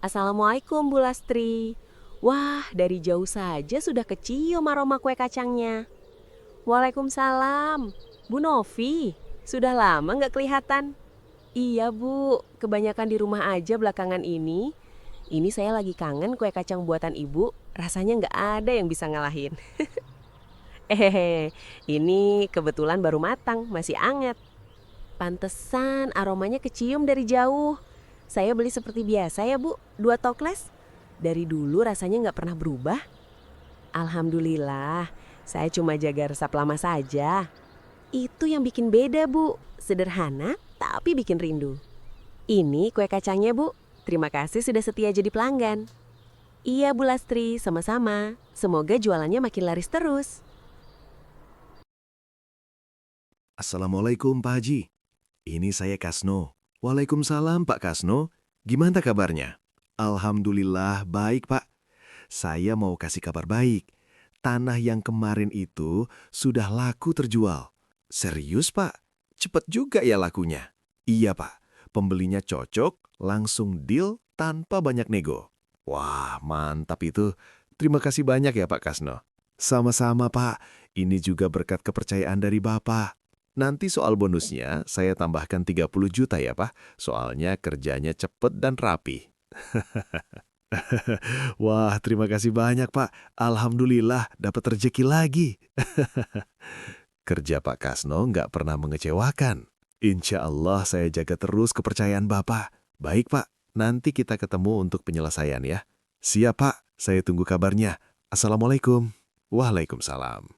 Assalamualaikum Bu Lastri. Wah, dari jauh saja sudah kecium aroma kue kacangnya. Waalaikumsalam. Bu Novi, sudah lama nggak kelihatan? Iya Bu, kebanyakan di rumah aja belakangan ini. Ini saya lagi kangen kue kacang buatan Ibu, rasanya nggak ada yang bisa ngalahin. Ini kebetulan baru matang, masih anget. Pantesan aromanya kecium dari jauh. Saya beli seperti biasa ya Bu, 2 toples. Dari dulu rasanya nggak pernah berubah. Alhamdulillah, saya cuma jaga resep lama saja. Itu yang bikin beda Bu, sederhana tapi bikin rindu. Ini kue kacangnya Bu, terima kasih sudah setia jadi pelanggan. Iya Bu Lastri, sama-sama. Semoga jualannya makin laris terus. Assalamualaikum Pak Haji. Ini saya Kasno. Waalaikumsalam Pak Kasno. Gimana kabarnya? Alhamdulillah baik Pak. Saya mau kasih kabar baik. Tanah yang kemarin itu sudah laku terjual. Serius Pak? Cepet juga ya lakunya. Iya Pak, pembelinya cocok, langsung deal tanpa banyak nego. Wah mantap itu. Terima kasih banyak ya Pak Kasno. Sama-sama Pak, ini juga berkat kepercayaan dari Bapak. Nanti soal bonusnya saya tambahkan 30 juta ya Pak, soalnya kerjanya cepet dan rapi. Wah, terima kasih banyak Pak. Alhamdulillah dapat rezeki lagi. Kerja Pak Kasno nggak pernah mengecewakan. Insya Allah saya jaga terus kepercayaan Bapak. Baik Pak, nanti kita ketemu untuk penyelesaian ya. Siap Pak, saya tunggu kabarnya. Assalamualaikum. Waalaikumsalam.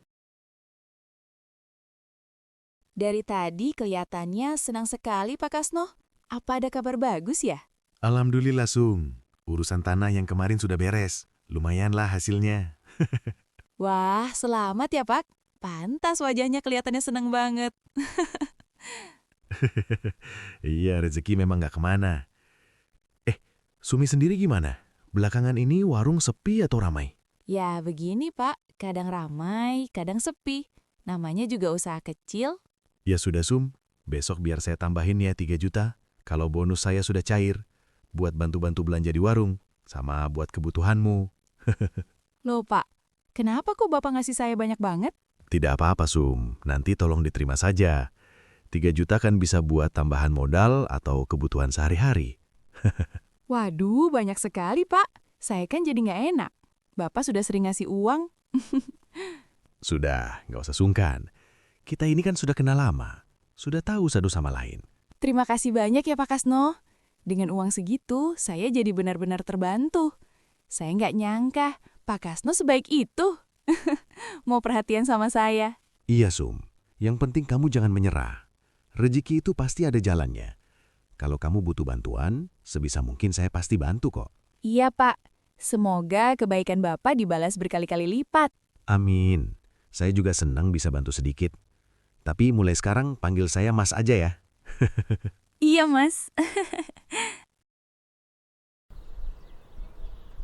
Dari tadi kelihatannya senang sekali Pak Kasno. Apa ada kabar bagus ya? Alhamdulillah, Sum. Urusan tanah yang kemarin sudah beres. Lumayanlah hasilnya. Wah, selamat ya Pak. Pantas wajahnya kelihatannya senang banget. Iya, rezeki memang nggak kemana. Sumi sendiri gimana? Belakangan ini warung sepi atau ramai? Ya begini Pak, kadang ramai, kadang sepi. Namanya juga usaha kecil. Ya sudah, Sum. Besok biar saya tambahin ya 3 juta. Kalau bonus saya sudah cair. Buat bantu-bantu belanja di warung. Sama buat kebutuhanmu. Loh Pak, kenapa kok Bapak ngasih saya banyak banget? Tidak apa-apa, Sum. Nanti tolong diterima saja. 3 juta kan bisa buat tambahan modal atau kebutuhan sehari-hari. Waduh, banyak sekali Pak. Saya kan jadi nggak enak. Bapak sudah sering ngasih uang. Sudah, nggak usah sungkan. Kita ini kan sudah kenal lama. Sudah tahu satu sama lain. Terima kasih banyak ya Pak Kasno. Dengan uang segitu, saya jadi benar-benar terbantu. Saya nggak nyangka Pak Kasno sebaik itu. Mau perhatian sama saya. Iya, Sum. Yang penting kamu jangan menyerah. Rezeki itu pasti ada jalannya. Kalau kamu butuh bantuan, sebisa mungkin saya pasti bantu kok. Iya Pak, semoga kebaikan Bapak dibalas berkali-kali lipat. Amin. Saya juga senang bisa bantu sedikit. Tapi mulai sekarang panggil saya Mas aja ya. Iya Mas.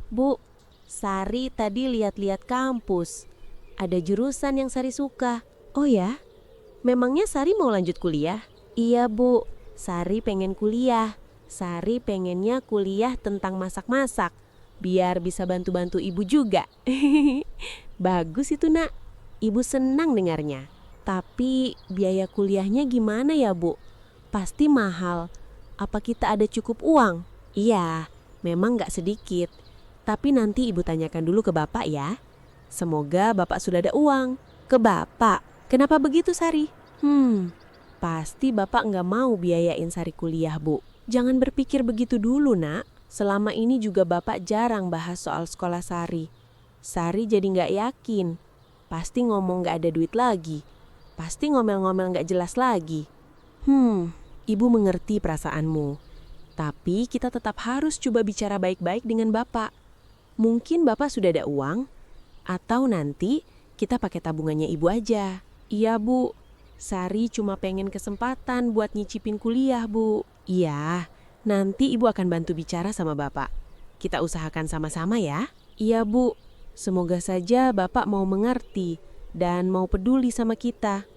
Bu, Sari tadi lihat-lihat kampus. Ada jurusan yang Sari suka. Oh ya? Memangnya Sari mau lanjut kuliah? Iya Bu, Sari pengen kuliah. Sari pengennya kuliah tentang masak-masak. Biar bisa bantu-bantu ibu juga. Bagus itu nak. Ibu senang dengarnya. Tapi biaya kuliahnya gimana ya Bu? Pasti mahal. Apa kita ada cukup uang? Iya, memang nggak sedikit. Tapi nanti ibu tanyakan dulu ke bapak ya. Semoga bapak sudah ada uang. Ke bapak? Kenapa begitu Sari? Pasti bapak nggak mau biayain Sari kuliah Bu. Jangan berpikir begitu dulu nak. Selama ini juga bapak jarang bahas soal sekolah Sari. Sari jadi nggak yakin. Pasti ngomong nggak ada duit lagi. Pasti ngomel-ngomel nggak jelas lagi. Ibu mengerti perasaanmu. Tapi kita tetap harus coba bicara baik-baik dengan bapak. Mungkin bapak sudah ada uang. Atau nanti kita pakai tabungannya ibu aja. Iya Bu, Sari cuma pengen kesempatan buat nyicipin kuliah Bu. Iya, nanti ibu akan bantu bicara sama bapak. Kita usahakan sama-sama ya. Iya Bu, semoga saja bapak mau mengerti dan mau peduli sama kita.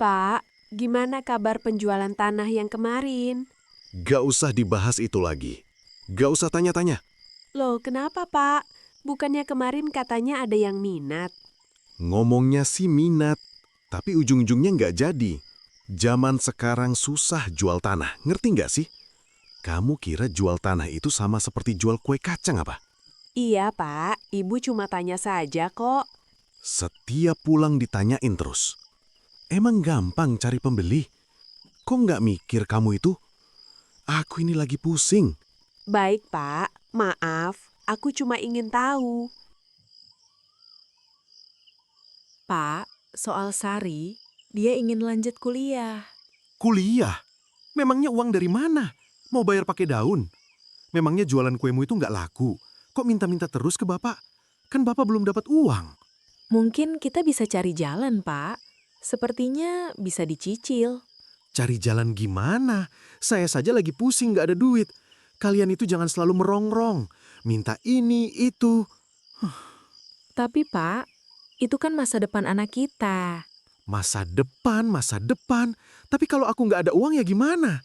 Pak, gimana kabar penjualan tanah yang kemarin? Gak usah dibahas itu lagi. Gak usah tanya-tanya. Loh, kenapa Pak? Bukannya kemarin katanya ada yang minat. Ngomongnya sih minat, tapi ujung-ujungnya nggak jadi. Zaman sekarang susah jual tanah, ngerti nggak sih? Kamu kira jual tanah itu sama seperti jual kue kacang apa? Iya Pak, Ibu cuma tanya saja kok. Setiap pulang ditanyain terus. Emang gampang cari pembeli? Kok nggak mikir kamu itu? Aku ini lagi pusing. Baik Pak, maaf, aku cuma ingin tahu. Pak, soal Sari, dia ingin lanjut kuliah. Kuliah? Memangnya uang dari mana? Mau bayar pakai daun? Memangnya jualan kuemu itu nggak laku? Kok minta-minta terus ke Bapak? Kan Bapak belum dapat uang. Mungkin kita bisa cari jalan, Pak. Sepertinya bisa dicicil. Cari jalan gimana? Saya saja lagi pusing nggak ada duit. Kalian itu jangan selalu merongrong. Minta ini, itu. Tapi, Pak, itu kan masa depan anak kita. Masa depan, masa depan. Tapi kalau aku nggak ada uang ya gimana?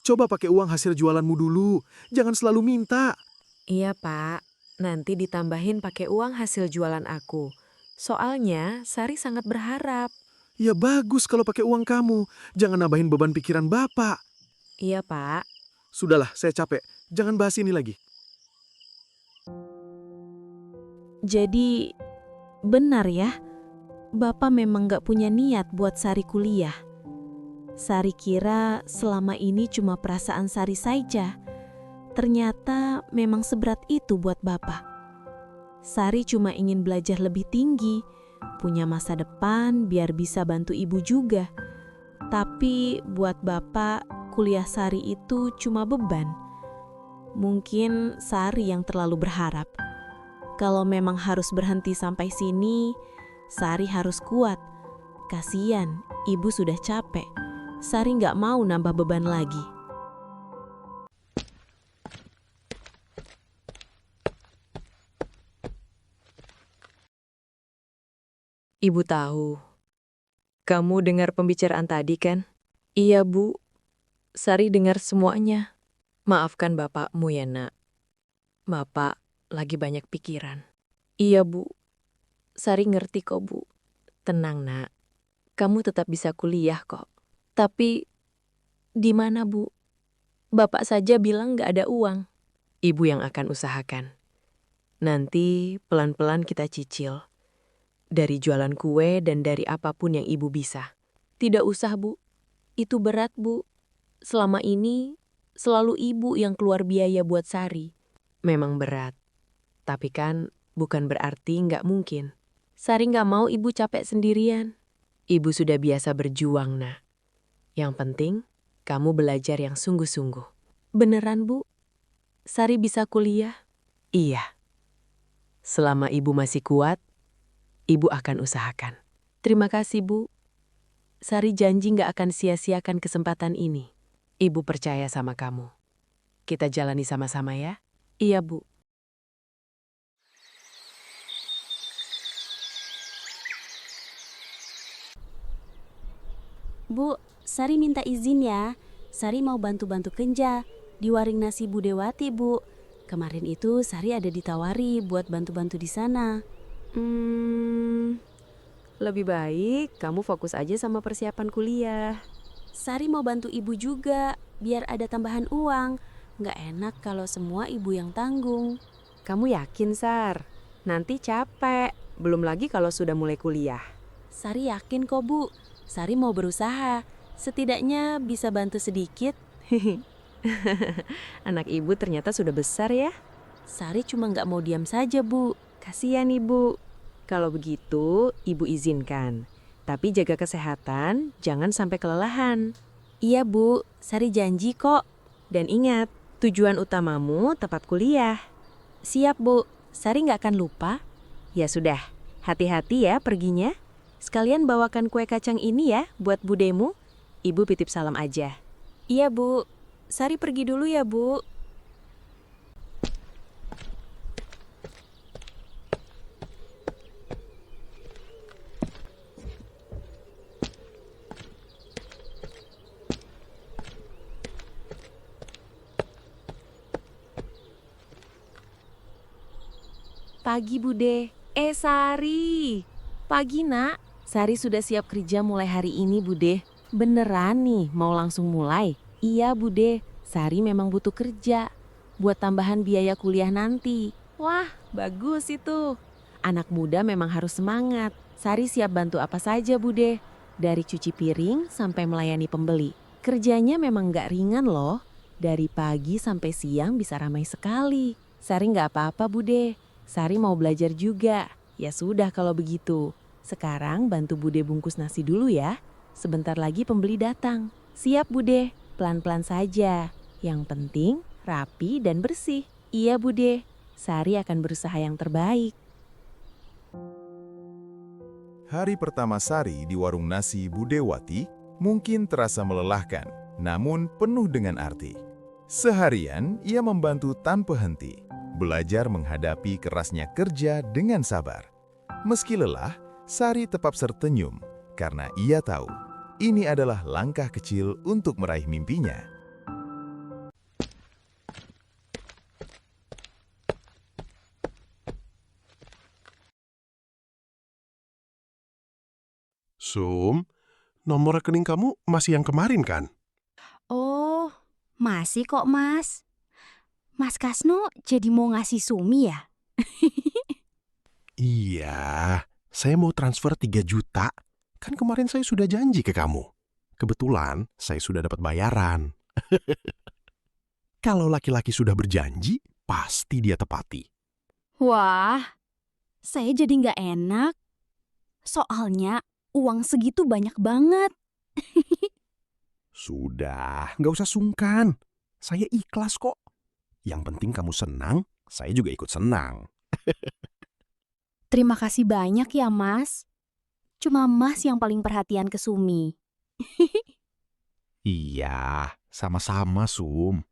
Coba pakai uang hasil jualanmu dulu. Jangan selalu minta. Iya, Pak. Nanti ditambahin pakai uang hasil jualan aku. Soalnya, Sari sangat berharap. Ya bagus kalau pakai uang kamu. Jangan nambahin beban pikiran Bapak. Iya, Pak. Sudahlah, saya capek. Jangan bahas ini lagi. Jadi, benar ya, Bapak memang gak punya niat buat Sari kuliah. Sari kira selama ini cuma perasaan Sari saja. Ternyata memang seberat itu buat Bapak. Sari cuma ingin belajar lebih tinggi, punya masa depan biar bisa bantu ibu juga. Tapi buat Bapak, kuliah Sari itu cuma beban. Mungkin Sari yang terlalu berharap. Kalau memang harus berhenti sampai sini, Sari harus kuat. Kasian, ibu sudah capek. Sari nggak mau nambah beban lagi. Ibu tahu. Kamu dengar pembicaraan tadi kan? Iya, Bu. Sari dengar semuanya. Maafkan bapakmu ya, Nak. Bapak lagi banyak pikiran. Iya, Bu. Sari ngerti kok, Bu. Tenang, Nak. Kamu tetap bisa kuliah kok. Tapi, di mana, Bu? Bapak saja bilang nggak ada uang. Ibu yang akan usahakan. Nanti pelan-pelan kita cicil. Dari jualan kue dan dari apapun yang ibu bisa. Tidak usah, Bu. Itu berat, Bu. Selama ini, selalu ibu yang keluar biaya buat Sari. Memang berat. Tapi kan bukan berarti nggak mungkin. Sari nggak mau ibu capek sendirian. Ibu sudah biasa berjuang, Nak. Yang penting, kamu belajar yang sungguh-sungguh. Beneran, Bu? Sari bisa kuliah? Iya. Selama ibu masih kuat, ibu akan usahakan. Terima kasih, Bu. Sari janji nggak akan sia-siakan kesempatan ini. Ibu percaya sama kamu. Kita jalani sama-sama ya? Iya, Bu. Bu, Sari minta izin ya. Sari mau bantu-bantu Kenja di warung nasi Bu Dewati, Bu. Kemarin itu Sari ada ditawari buat bantu-bantu di sana. Lebih baik kamu fokus aja sama persiapan kuliah. Sari mau bantu ibu juga, biar ada tambahan uang. Nggak enak kalau semua ibu yang tanggung. Kamu yakin, Sar? Nanti capek. Belum lagi kalau sudah mulai kuliah. Sari yakin kok, Bu. Sari mau berusaha. Setidaknya bisa bantu sedikit. Anak ibu ternyata sudah besar ya. Sari cuma nggak mau diam saja, Bu. Kasihan ibu. Kalau begitu, ibu izinkan. Tapi jaga kesehatan, jangan sampai kelelahan. Iya, Bu. Sari janji kok. Dan ingat, tujuan utamamu tepat kuliah. Siap, Bu. Sari nggak akan lupa. Ya sudah, hati-hati ya perginya. Sekalian bawakan kue kacang ini ya buat budemu. Ibu titip salam aja. Iya, Bu. Sari pergi dulu ya, Bu. Pagi, Bude. Sari. Pagi, Nak. Sari sudah siap kerja mulai hari ini, Bude. Beneran nih, mau langsung mulai? Iya, Bude. Sari memang butuh kerja. Buat tambahan biaya kuliah nanti. Wah, bagus itu. Anak muda memang harus semangat. Sari siap bantu apa saja, Bude. Dari cuci piring sampai melayani pembeli. Kerjanya memang nggak ringan loh. Dari pagi sampai siang bisa ramai sekali. Sari nggak apa-apa, Bude. Sari mau belajar juga. Ya sudah kalau begitu. Sekarang bantu Bude bungkus nasi dulu ya. Sebentar lagi pembeli datang. Siap, Bude. Pelan-pelan saja. Yang penting rapi dan bersih. Iya, Bude. Sari akan berusaha yang terbaik. Hari pertama Sari di warung nasi Budewati mungkin terasa melelahkan, namun penuh dengan arti. Seharian ia membantu tanpa henti, belajar menghadapi kerasnya kerja dengan sabar. Meski lelah, Sari tetap tersenyum karena ia tahu ini adalah langkah kecil untuk meraih mimpinya. Sum, nomor rekening kamu masih yang kemarin kan? Oh, masih kok, Mas. Mas Kasno jadi mau ngasih Sumi ya? Iya, saya mau transfer 3 juta. Kan kemarin saya sudah janji ke kamu. Kebetulan saya sudah dapat bayaran. Kalau laki-laki sudah berjanji, pasti dia tepati. Wah, saya jadi nggak enak. Soalnya uang segitu banyak banget. Sudah, nggak usah sungkan. Saya ikhlas kok. Yang penting kamu senang, saya juga ikut senang. Terima kasih banyak ya, Mas. Cuma Mas yang paling perhatian ke Sumi. Iya, sama-sama, Sum.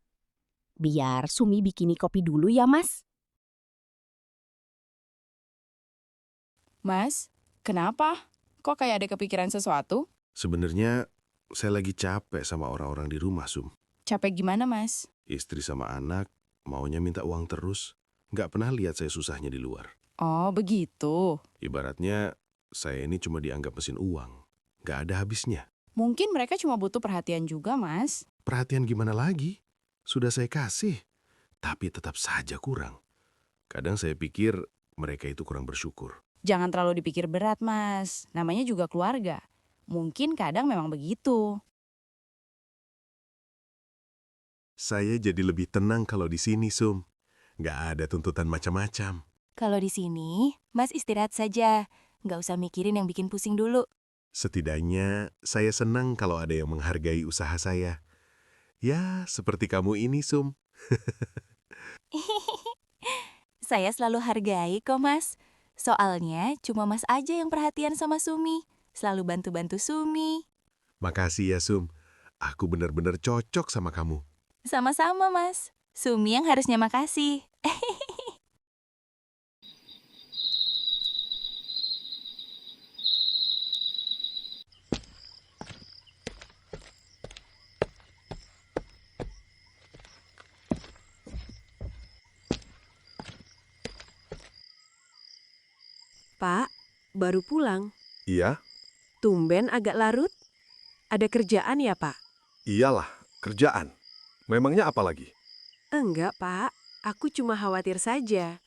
Biar Sumi bikini kopi dulu ya, Mas. Mas, kenapa? Kok kayak ada kepikiran sesuatu? Sebenarnya saya lagi capek sama orang-orang di rumah, Sum. Capek gimana, Mas? Istri sama anak maunya minta uang terus. Nggak pernah lihat saya susahnya di luar. Oh, begitu. Ibaratnya saya ini cuma dianggap mesin uang. Nggak ada habisnya. Mungkin mereka cuma butuh perhatian juga, Mas. Perhatian gimana lagi? Sudah saya kasih, tapi tetap saja kurang. Kadang saya pikir mereka itu kurang bersyukur. Jangan terlalu dipikir berat, Mas. Namanya juga keluarga. Mungkin kadang memang begitu. Saya jadi lebih tenang kalau di sini, Sum. Nggak ada tuntutan macam-macam. Kalau di sini, Mas istirahat saja. Nggak usah mikirin yang bikin pusing dulu. Setidaknya saya senang kalau ada yang menghargai usaha saya. Ya, seperti kamu ini, Sum. Saya selalu hargai kok, Mas. Soalnya cuma Mas aja yang perhatian sama Sumi. Selalu bantu-bantu Sumi. Makasih ya, Sum. Aku benar-benar cocok sama kamu. Sama-sama, Mas. Sumi yang harusnya makasih. Pak, baru pulang. Iya, Tumben agak larut. Ada kerjaan ya, Pak? iyalah, kerjaan. Memangnya apa lagi? Enggak, Pak. Aku cuma khawatir saja.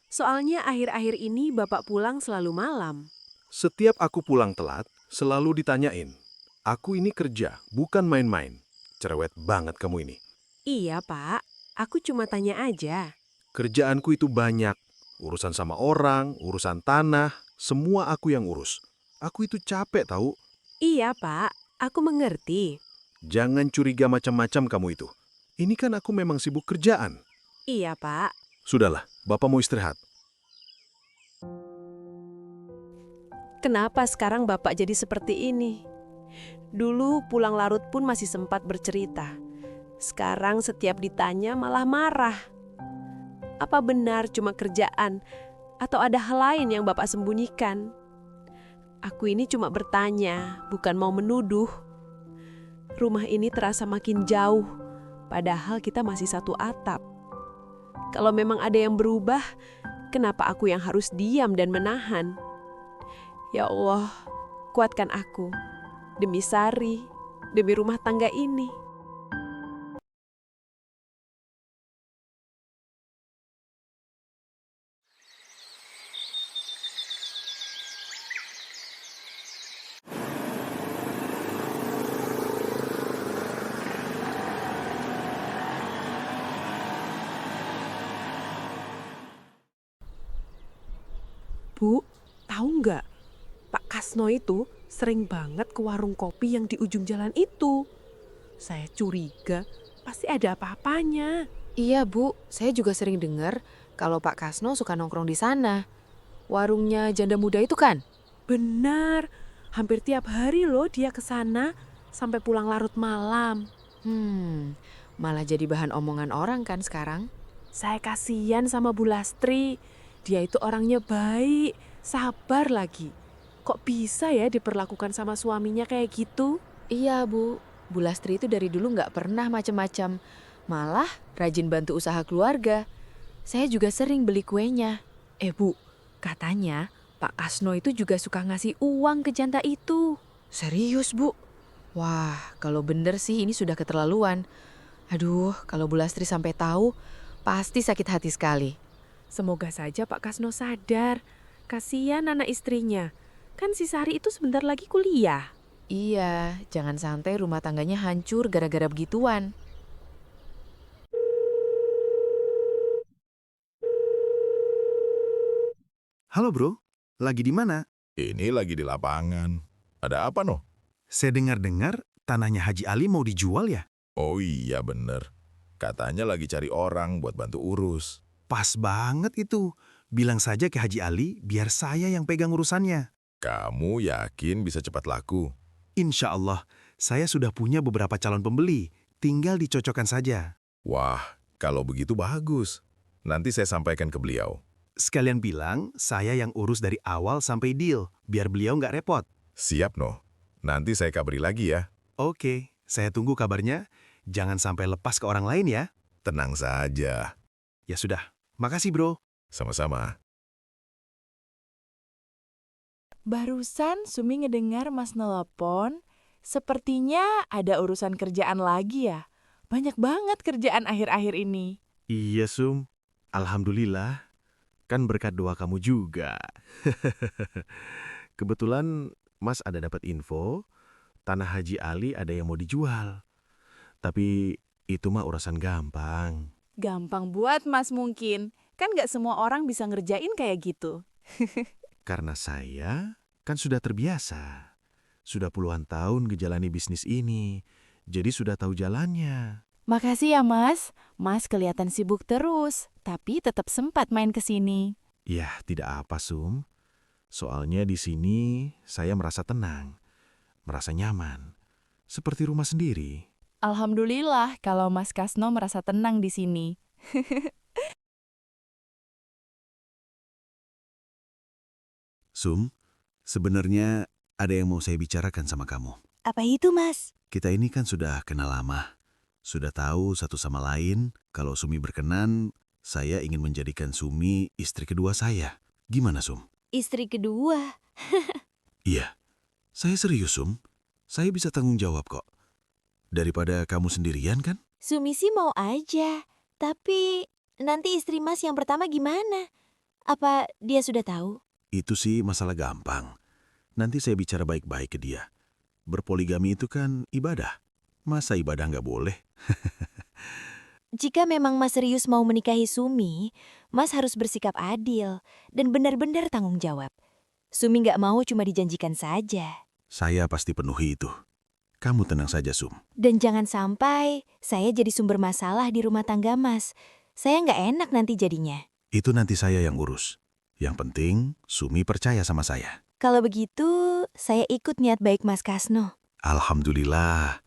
Soalnya akhir-akhir ini Bapak pulang selalu malam. Setiap aku pulang telat, selalu ditanyain. Aku ini kerja, bukan main-main. Cerewet banget kamu ini. Iya, Pak. Aku cuma tanya aja. Kerjaanku itu banyak. Urusan sama orang, urusan tanah, semua aku yang urus. Aku itu capek tahu. Iya, Pak. Aku mengerti. Jangan curiga macam-macam kamu itu. Ini kan aku memang sibuk kerjaan. Iya, Pak. Sudahlah, Bapak mau istirahat. Kenapa sekarang Bapak jadi seperti ini? Dulu pulang larut pun masih sempat bercerita. Sekarang setiap ditanya malah marah. Apa benar cuma kerjaan atau ada hal lain yang Bapak sembunyikan? Aku ini cuma bertanya, bukan mau menuduh. Rumah ini terasa makin jauh, padahal kita masih satu atap. Kalau memang ada yang berubah, Kenapa aku yang harus diam dan menahan? Ya Allah, kuatkan aku. Demi Sari, demi rumah tangga ini. Bu, tahu nggak? Pak Kasno itu sering banget ke warung kopi yang di ujung jalan itu. Saya curiga pasti ada apa-apanya. Iya, Bu. Saya juga sering dengar kalau Pak Kasno suka nongkrong di sana. Warungnya janda muda itu kan? Benar, hampir tiap hari loh dia ke sana sampai pulang larut malam. Malah jadi bahan omongan orang kan sekarang? Saya kasihan sama Bu Lastri. Dia itu orangnya baik, sabar lagi. Kok bisa ya diperlakukan sama suaminya kayak gitu? Iya, Bu. Bu Lastri itu dari dulu nggak pernah macam-macam. Malah rajin bantu usaha keluarga. Saya juga sering beli kuenya. Bu, katanya Pak Kasno itu juga suka ngasih uang ke janda itu. Serius, Bu? Wah, kalau bener sih ini sudah keterlaluan. Aduh, kalau Bu Lastri sampai tahu, pasti sakit hati sekali. Semoga saja Pak Kasno sadar. Kasihan anak istrinya. Kan si Sari itu sebentar lagi kuliah. Iya, jangan sampai rumah tangganya hancur gara-gara begituan. Halo bro, lagi di mana? Ini lagi di lapangan. Ada apa noh? Saya dengar-dengar tanahnya Haji Ali mau dijual ya? Oh iya bener. Katanya lagi cari orang buat bantu urus. Pas banget itu. Bilang saja ke Haji Ali biar saya yang pegang urusannya. Kamu yakin bisa cepat laku? Insya Allah, saya sudah punya beberapa calon pembeli. Tinggal dicocokkan saja. Wah, kalau begitu bagus. Nanti saya sampaikan ke beliau. Sekalian bilang, saya yang urus dari awal sampai deal, biar beliau nggak repot. Siap noh. Nanti saya kabari lagi ya. Oke, saya tunggu kabarnya. Jangan sampai lepas ke orang lain ya. Tenang saja. Ya sudah, makasih bro. Sama-sama. Barusan Sumi ngedengar Mas nelpon, sepertinya ada urusan kerjaan lagi ya. Banyak banget kerjaan akhir-akhir ini. Iya Sum, alhamdulillah. Kan berkat doa kamu juga. Kebetulan Mas ada dapat info, tanah Haji Ali ada yang mau dijual. Tapi itu mah urusan gampang. Gampang buat Mas mungkin, kan nggak semua orang bisa ngerjain kayak gitu. Karena saya kan sudah terbiasa. Sudah puluhan tahun ngejalani bisnis ini, jadi sudah tahu jalannya. Makasih ya Mas, Mas kelihatan sibuk terus, tapi tetap sempat main ke sini. Ya, tidak apa Sum. Soalnya di sini saya merasa tenang, merasa nyaman, seperti rumah sendiri. Alhamdulillah kalau Mas Kasno merasa tenang di sini. Sum, sebenarnya ada yang mau saya bicarakan sama kamu. Apa itu, Mas? Kita ini kan sudah kenal lama. Sudah tahu satu sama lain, kalau Sumi berkenan, saya ingin menjadikan Sumi istri kedua saya. Gimana, Sum? Istri kedua. Iya, saya serius, Sum. Saya bisa tanggung jawab kok. Daripada kamu sendirian kan? Sumi sih mau aja. Tapi nanti istri Mas yang pertama gimana? Apa dia sudah tahu? Itu sih masalah gampang. Nanti saya bicara baik-baik ke dia. Berpoligami itu kan ibadah. Masa ibadah nggak boleh? Jika memang Mas serius mau menikahi Sumi, Mas harus bersikap adil dan benar-benar tanggung jawab. Sumi nggak mau cuma dijanjikan saja. Saya pasti penuhi itu. Kamu tenang saja, Sum. Dan jangan sampai saya jadi sumber masalah di rumah tangga Mas. Saya nggak enak nanti jadinya. Itu nanti saya yang urus. Yang penting, Sumi percaya sama saya. Kalau begitu, saya ikut niat baik Mas Kasno. Alhamdulillah.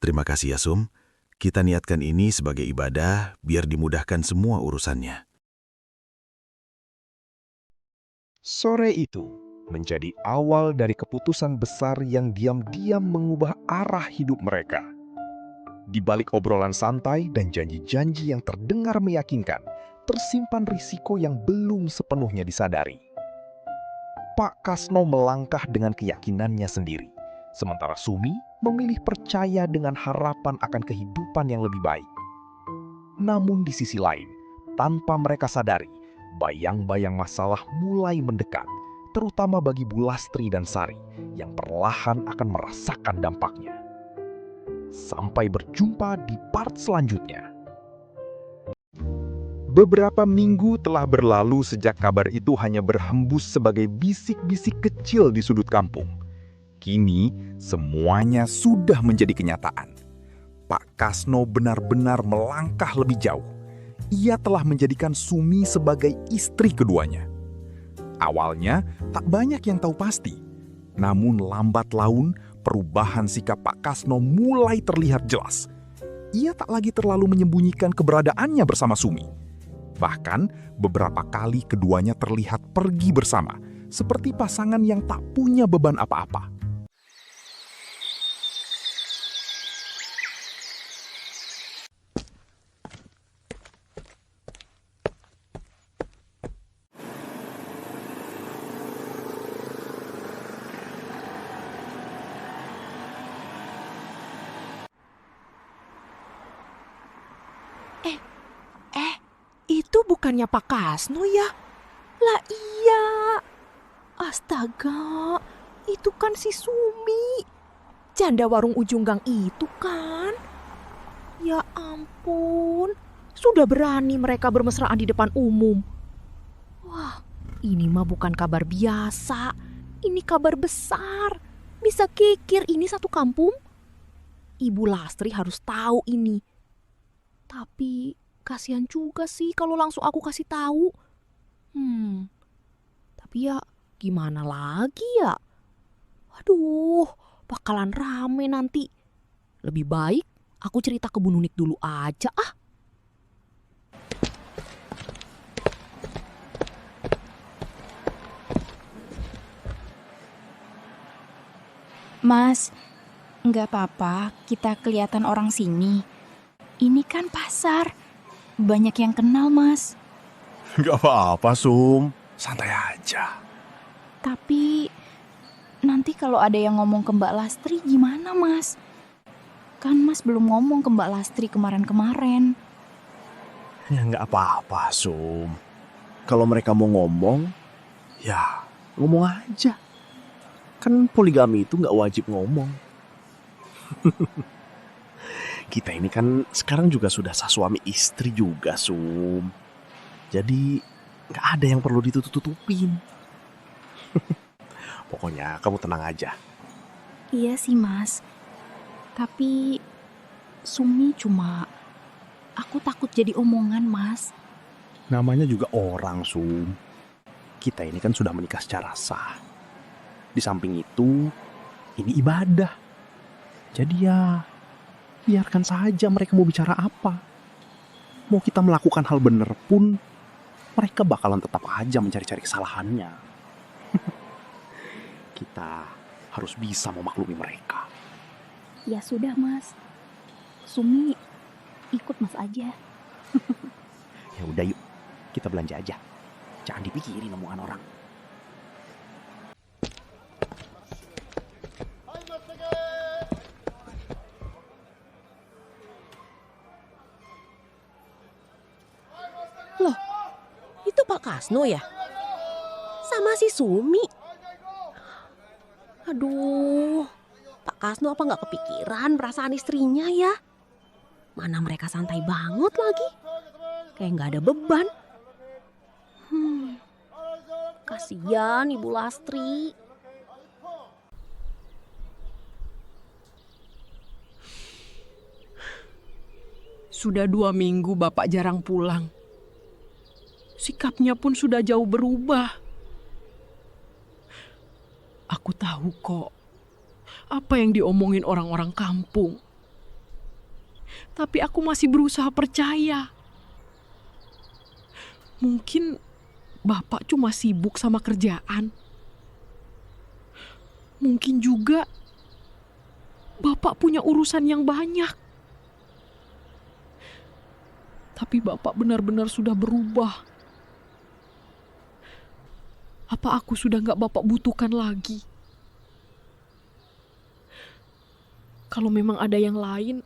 Terima kasih ya, Sum. Kita niatkan ini sebagai ibadah biar dimudahkan semua urusannya. Sore itu menjadi awal dari keputusan besar yang diam-diam mengubah arah hidup mereka. Di balik obrolan santai dan janji-janji yang terdengar meyakinkan, tersimpan risiko yang belum sepenuhnya disadari. Pak Kasno melangkah dengan keyakinannya sendiri, sementara Sumi memilih percaya dengan harapan akan kehidupan yang lebih baik. Namun di sisi lain, tanpa mereka sadari, bayang-bayang masalah mulai mendekat, terutama bagi Bu Lastri dan Sari yang perlahan akan merasakan dampaknya. Sampai berjumpa di part selanjutnya. Beberapa minggu telah berlalu sejak kabar itu hanya berhembus sebagai bisik-bisik kecil di sudut kampung. Kini, semuanya sudah menjadi kenyataan. Pak Kasno benar-benar melangkah lebih jauh. Ia telah menjadikan Sumi sebagai istri keduanya. Awalnya, tak banyak yang tahu pasti. Namun lambat laun, perubahan sikap Pak Kasno mulai terlihat jelas. Ia tak lagi terlalu menyembunyikan keberadaannya bersama Sumi. Bahkan, beberapa kali keduanya terlihat pergi bersama, seperti pasangan yang tak punya beban apa-apa. Itu bukannya Pak Kasno ya? Lah iya. Astaga, itu kan si Sumi. Janda warung ujung gang itu kan? Ya ampun, sudah berani mereka bermesraan di depan umum. Wah, ini mah bukan kabar biasa. Ini kabar besar. Bisa kikir ini satu kampung. Ibu Lastri harus tahu ini. Tapi kasihan juga sih kalau langsung aku kasih tahu. Tapi ya gimana lagi ya? Waduh, bakalan rame nanti. Lebih baik aku cerita ke Bu Nunik dulu aja ah. Mas, nggak apa-apa kita kelihatan orang sini. Ini kan pasar. Banyak yang kenal, Mas. Gak apa-apa, Sum. Santai aja. Tapi nanti kalau ada yang ngomong ke Mbak Lastri gimana, Mas? Kan Mas belum ngomong ke Mbak Lastri kemarin-kemarin. Ya gak apa-apa, Sum. Kalau mereka mau ngomong, ya ngomong aja. Kan poligami itu gak wajib ngomong. Kita ini kan sekarang juga sudah sah suami istri juga, Sum. Jadi gak ada yang perlu ditutup-tutupin. Pokoknya kamu tenang aja. Iya sih, Mas. Tapi Sumi cuma... Aku takut jadi omongan, Mas. Namanya juga orang, Sum. Kita ini kan sudah menikah secara sah. Di samping itu, ini ibadah. Jadi ya... biarkan saja mereka mau bicara apa. Mau kita melakukan hal benar pun, mereka bakalan tetap aja mencari-cari kesalahannya. Kita harus bisa memaklumi mereka. Ya sudah, Mas. Sumi ikut Mas aja. Ya udah yuk, kita belanja aja. Jangan dipikirin omongan orang. Loh, itu Pak Kasno ya? Sama si Sumi. Aduh, Pak Kasno apa nggak kepikiran perasaan istrinya ya? Mana mereka santai banget lagi. Kayak nggak ada beban. Kasian Ibu Lastri. Sudah 2 minggu Bapak jarang pulang. Sikapnya pun sudah jauh berubah. Aku tahu kok apa yang diomongin orang-orang kampung. Tapi aku masih berusaha percaya. Mungkin Bapak cuma sibuk sama kerjaan. Mungkin juga Bapak punya urusan yang banyak. Tapi Bapak benar-benar sudah berubah. Apa aku sudah nggak Bapak butuhkan lagi? Kalau memang ada yang lain,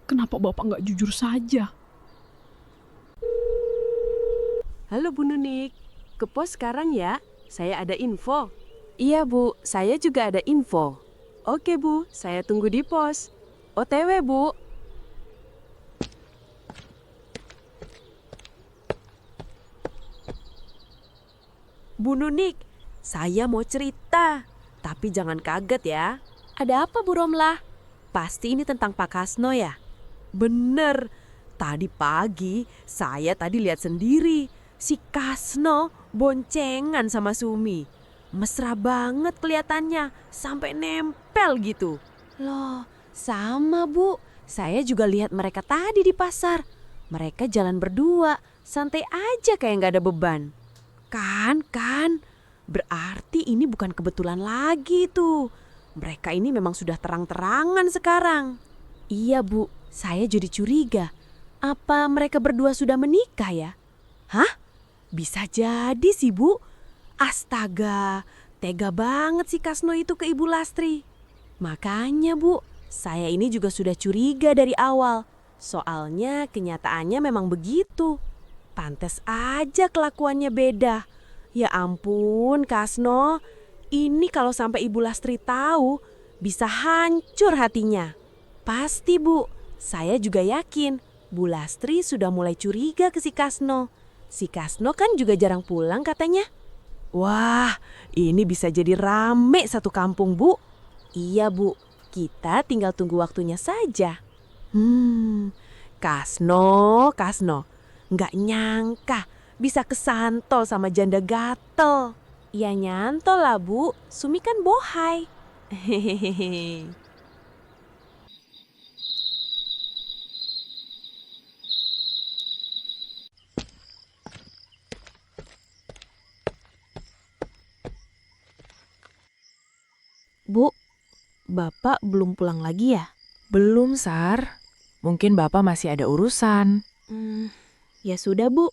kenapa Bapak nggak jujur saja? Halo Bu Nunik, ke pos sekarang ya, saya ada info. Iya Bu, saya juga ada info. Oke Bu, saya tunggu di pos. OTW Bu. Bu Nunik, saya mau cerita. Tapi jangan kaget ya. Ada apa Bu Romlah? Pasti ini tentang Pak Kasno ya? Bener, tadi pagi saya lihat sendiri. Si Kasno boncengan sama Sumi. Mesra banget kelihatannya, sampai nempel gitu. Loh, sama Bu. Saya juga lihat mereka tadi di pasar. Mereka jalan berdua, santai aja kayak nggak ada beban. Kan. Berarti ini bukan kebetulan lagi tuh. Mereka ini memang sudah terang-terangan sekarang. Iya Bu, saya jadi curiga. Apa mereka berdua sudah menikah ya? Hah? Bisa jadi sih Bu. Astaga, tega banget si Kasno itu ke Ibu Lastri. Makanya Bu, saya ini juga sudah curiga dari awal. Soalnya kenyataannya memang begitu. Pantes aja kelakuannya beda. Ya ampun Kasno, ini kalau sampai Ibu Lastri tahu, bisa hancur hatinya. Pasti Bu, saya juga yakin Bu Lastri sudah mulai curiga ke si Kasno. Si Kasno kan juga jarang pulang katanya. Wah, ini bisa jadi rame satu kampung Bu. Iya Bu, kita tinggal tunggu waktunya saja. Kasno, nggak nyangka bisa kesantol sama janda gatel. Ya nyantol lah Bu, Sumi kan bohai. Hehehe. Bu, Bapak belum pulang lagi ya? Belum, Sar. Mungkin Bapak masih ada urusan. Ya sudah Bu,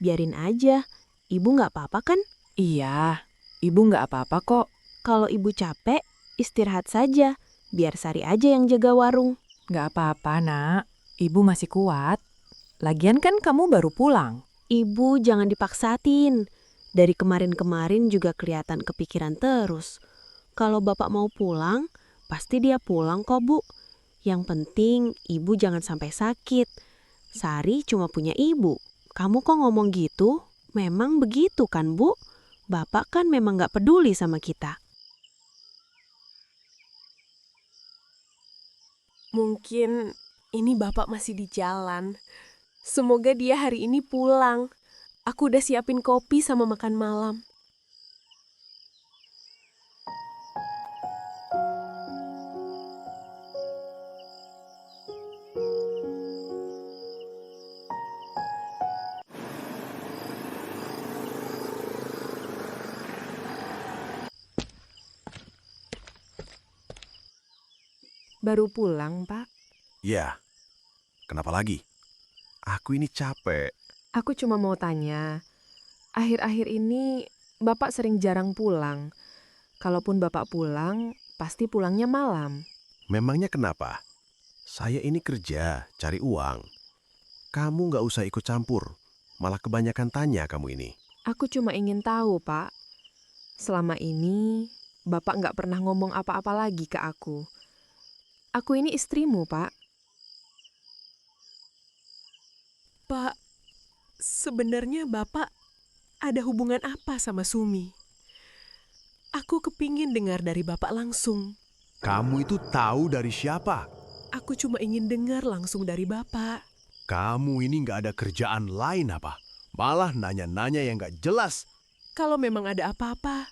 biarin aja. Ibu nggak apa-apa kan? Iya, Ibu nggak apa-apa kok. Kalau Ibu capek, istirahat saja. Biar Sari aja yang jaga warung. Nggak apa-apa, Nak. Ibu masih kuat. Lagian kan kamu baru pulang. Ibu jangan dipaksatin. Dari kemarin-kemarin juga kelihatan kepikiran terus. Kalau Bapak mau pulang, pasti dia pulang kok Bu. Yang penting Ibu jangan sampai sakit. Sari cuma punya Ibu. Kamu kok ngomong gitu? Memang begitu kan Bu? Bapak kan memang gak peduli sama kita. Mungkin ini Bapak masih di jalan. Semoga dia hari ini pulang. Aku udah siapin kopi sama makan malam. Baru pulang, Pak. Ya, kenapa lagi? Aku ini capek. Aku cuma mau tanya, akhir-akhir ini Bapak sering jarang pulang. Kalaupun Bapak pulang, pasti pulangnya malam. Memangnya kenapa? Saya ini kerja, cari uang. Kamu nggak usah ikut campur. Malah kebanyakan tanya kamu ini. Aku cuma ingin tahu, Pak. Selama ini, Bapak nggak pernah ngomong apa-apa lagi ke aku. Aku ini istrimu, Pak. Pak, sebenarnya Bapak ada hubungan apa sama Sumi? Aku kepingin dengar dari Bapak langsung. Kamu itu tahu dari siapa? Aku cuma ingin dengar langsung dari Bapak. Kamu ini nggak ada kerjaan lain apa? Malah nanya-nanya yang nggak jelas. Kalau memang ada apa-apa,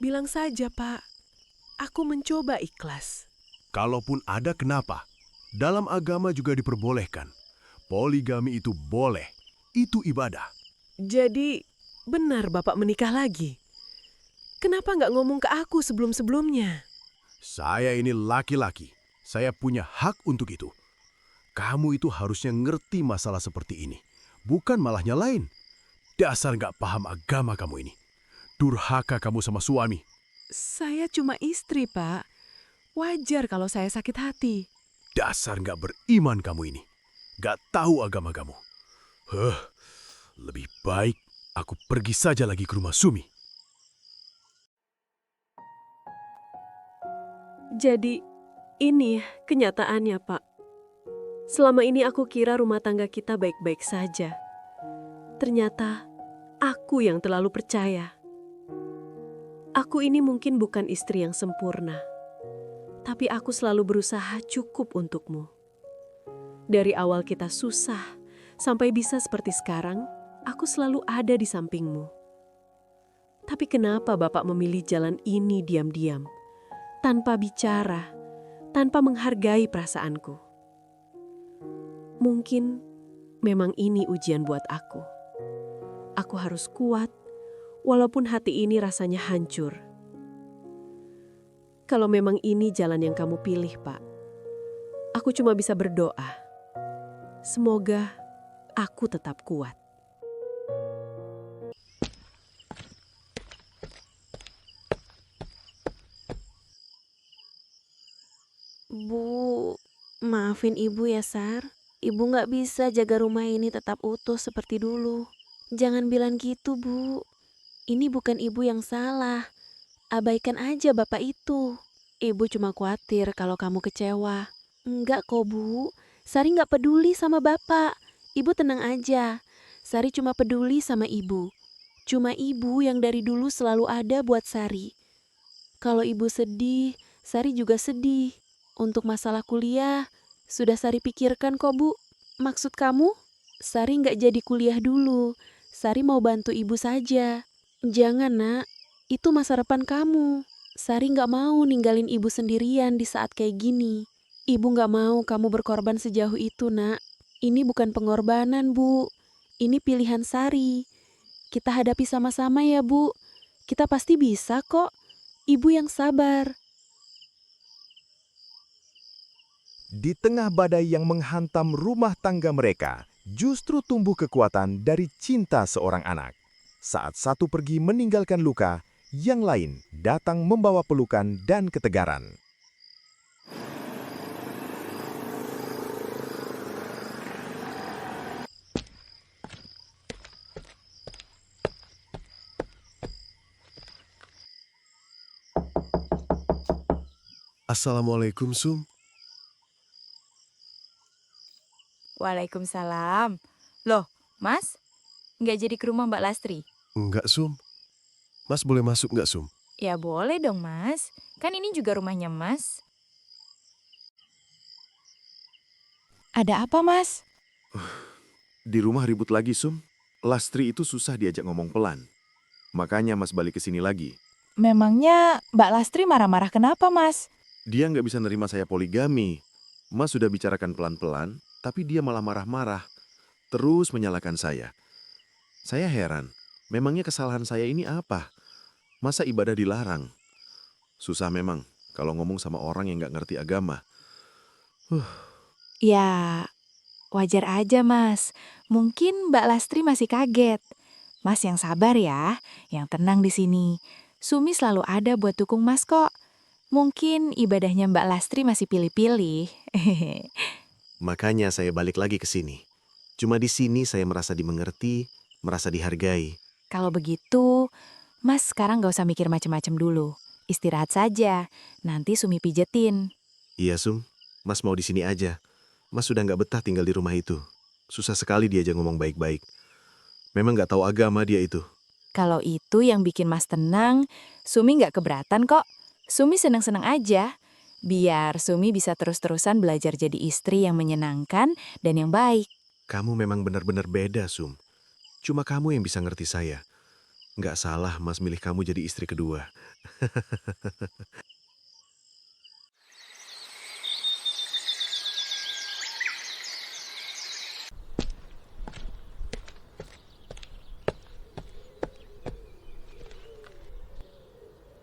bilang saja Pak. Aku mencoba ikhlas. Kalaupun ada kenapa? Dalam agama juga diperbolehkan. Poligami itu boleh. Itu ibadah. Jadi, benar Bapak menikah lagi? Kenapa nggak ngomong ke aku sebelum-sebelumnya? Saya ini laki-laki. Saya punya hak untuk itu. Kamu itu harusnya ngerti masalah seperti ini. Bukan malah nyalain. Dasar nggak paham agama kamu ini. Durhaka kamu sama suami. Saya cuma istri, Pak. Wajar kalau saya sakit hati. Dasar nggak beriman kamu ini. Nggak tahu agama kamu. Lebih baik aku pergi saja lagi ke rumah Sumi. Jadi, ini kenyataannya, Pak. Selama ini aku kira rumah tangga kita baik-baik saja. Ternyata, aku yang terlalu percaya. Aku ini mungkin bukan istri yang sempurna, tapi aku selalu berusaha cukup untukmu. Dari awal kita susah, sampai bisa seperti sekarang, aku selalu ada di sampingmu. Tapi kenapa Bapak memilih jalan ini diam-diam, tanpa bicara, tanpa menghargai perasaanku? Mungkin memang ini ujian buat aku. Aku harus kuat, walaupun hati ini rasanya hancur. Kalau memang ini jalan yang kamu pilih, Pak, aku cuma bisa berdoa. Semoga aku tetap kuat. Bu, maafin Ibu ya, Sar. Ibu nggak bisa jaga rumah ini tetap utuh seperti dulu. Jangan bilang gitu, Bu. Ini bukan Ibu yang salah. Abaikan aja Bapak itu. Ibu cuma khawatir kalau kamu kecewa. Enggak kok, Bu. Sari nggak peduli sama Bapak. Ibu tenang aja. Sari cuma peduli sama Ibu. Cuma Ibu yang dari dulu selalu ada buat Sari. Kalau Ibu sedih, Sari juga sedih. Untuk masalah kuliah, sudah Sari pikirkan kok, Bu. Maksud kamu, Sari nggak jadi kuliah dulu. Sari mau bantu Ibu saja. Jangan, Nak. Itu masa depan kamu. Sari nggak mau ninggalin Ibu sendirian di saat kayak gini. Ibu nggak mau kamu berkorban sejauh itu, Nak. Ini bukan pengorbanan, Bu. Ini pilihan Sari. Kita hadapi sama-sama ya, Bu. Kita pasti bisa kok. Ibu yang sabar. Di tengah badai yang menghantam rumah tangga mereka, justru tumbuh kekuatan dari cinta seorang anak. Saat satu pergi meninggalkan luka, yang lain datang membawa pelukan dan ketegaran. Assalamualaikum, Sum. Waalaikumsalam. Loh, Mas? Nggak jadi ke rumah Mbak Lastri? Enggak, Sum. Mas boleh masuk nggak, Sum? Ya boleh dong, Mas. Kan ini juga rumahnya Mas. Ada apa, Mas? Di rumah ribut lagi, Sum. Lastri itu susah diajak ngomong pelan. Makanya Mas balik ke sini lagi. Memangnya Mbak Lastri marah-marah kenapa, Mas? Dia nggak bisa nerima saya poligami. Mas sudah bicarakan pelan-pelan, tapi dia malah marah-marah. Terus menyalahkan saya. Saya heran, memangnya kesalahan saya ini apa? Masa ibadah dilarang? Susah memang kalau ngomong sama orang yang nggak ngerti agama. Ya, wajar aja, Mas. Mungkin Mbak Lastri masih kaget. Mas yang sabar ya, yang tenang di sini. Sumi selalu ada buat dukung Mas kok. Mungkin ibadahnya Mbak Lastri masih pilih-pilih. Makanya saya balik lagi ke sini. Cuma di sini saya merasa dimengerti, merasa dihargai. Kalau begitu, Mas sekarang gak usah mikir macem-macem dulu. Istirahat saja, nanti Sumi pijetin. Iya, Sum. Mas mau di sini aja. Mas sudah nggak betah tinggal di rumah itu. Susah sekali diajak ngomong baik-baik. Memang nggak tahu agama dia itu. Kalau itu yang bikin Mas tenang, Sumi gak keberatan kok. Sumi senang-senang aja. Biar Sumi bisa terus-terusan belajar jadi istri yang menyenangkan dan yang baik. Kamu memang benar-benar beda, Sum. Cuma kamu yang bisa ngerti saya. Nggak salah Mas milih kamu jadi istri kedua.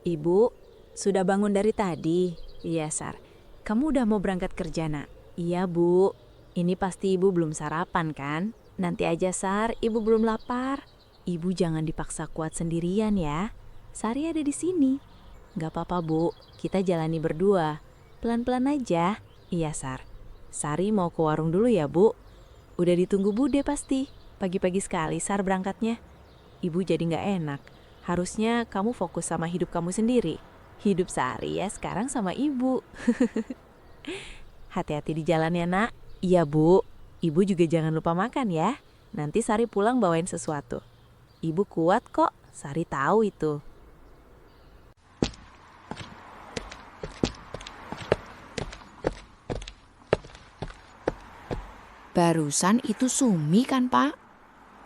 Ibu, sudah bangun dari tadi? Iya, Sar. Kamu udah mau berangkat kerja, Nak? Iya, Bu. Ini pasti ibu belum sarapan kan? Nanti aja Sar, ibu belum lapar. Ibu jangan dipaksa kuat sendirian ya. Sari ada di sini. Gak apa-apa Bu, kita jalani berdua. Pelan-pelan aja. Iya Sar. Sari mau ke warung dulu ya Bu. Udah ditunggu Bude pasti. Pagi-pagi sekali Sar berangkatnya. Ibu jadi gak enak. Harusnya kamu fokus sama hidup kamu sendiri. Hidup Sari ya sekarang sama ibu. Hati-hati di jalan ya nak. Iya Bu, ibu juga jangan lupa makan ya. Nanti Sari pulang bawain sesuatu. Ibu kuat kok, Sari tahu itu. Barusan itu Sumi kan, Pak?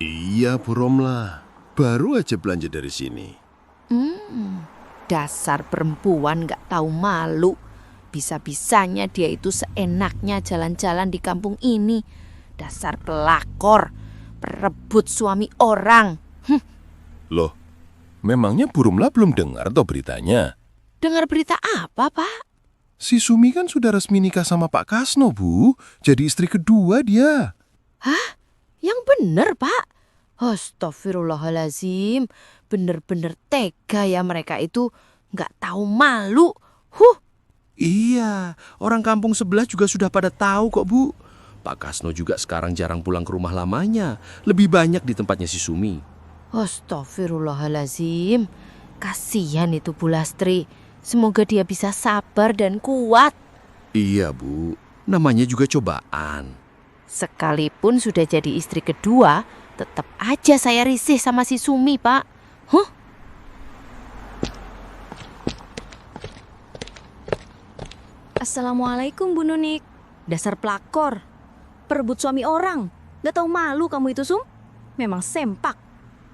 Iya, Bu Romla. Baru aja belanja dari sini. Dasar perempuan gak tahu malu. Bisa-bisanya dia itu seenaknya jalan-jalan di kampung ini. Dasar pelakor, perebut suami orang. Loh, memangnya Bu Romla belum dengar toh beritanya? Dengar berita apa, Pak? Si Sumi kan sudah resmi nikah sama Pak Kasno, Bu. Jadi istri kedua dia. Hah? Yang bener, Pak? Astagfirullahalazim. Bener-bener tega ya mereka itu. Gak tahu malu. Iya, orang kampung sebelah juga sudah pada tahu kok Bu. Pak Kasno juga sekarang jarang pulang ke rumah lamanya. Lebih banyak di tempatnya si Sumi. Astagfirullahalazim. Kasihan itu Bu Lastri. Semoga dia bisa sabar dan kuat. Iya Bu, namanya juga cobaan. Sekalipun sudah jadi istri kedua, tetap aja saya risih sama si Sumi, Pak. Assalamualaikum Bu Nunik. Dasar pelakor, perebut suami orang. Gak tahu malu kamu itu Sum? Memang sempak.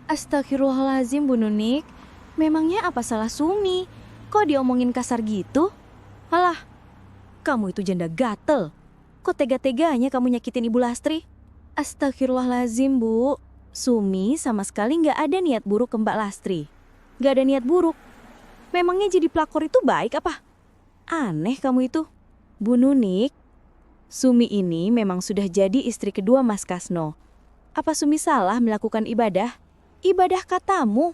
Astagfirullahalazim Bu Nunik. Memangnya apa salah Sumi? Kok diomongin kasar gitu? Alah, kamu itu janda gatel. Kok tega-teganya kamu nyakitin Ibu Lastri? Astagfirullahalazim Bu. Sumi sama sekali gak ada niat buruk ke Mbak Lastri. Gak ada niat buruk. Memangnya jadi pelakor itu baik apa? Aneh kamu itu. Bu Nunik, Sumi ini memang sudah jadi istri kedua Mas Kasno. Apa Sumi salah melakukan ibadah? Ibadah katamu.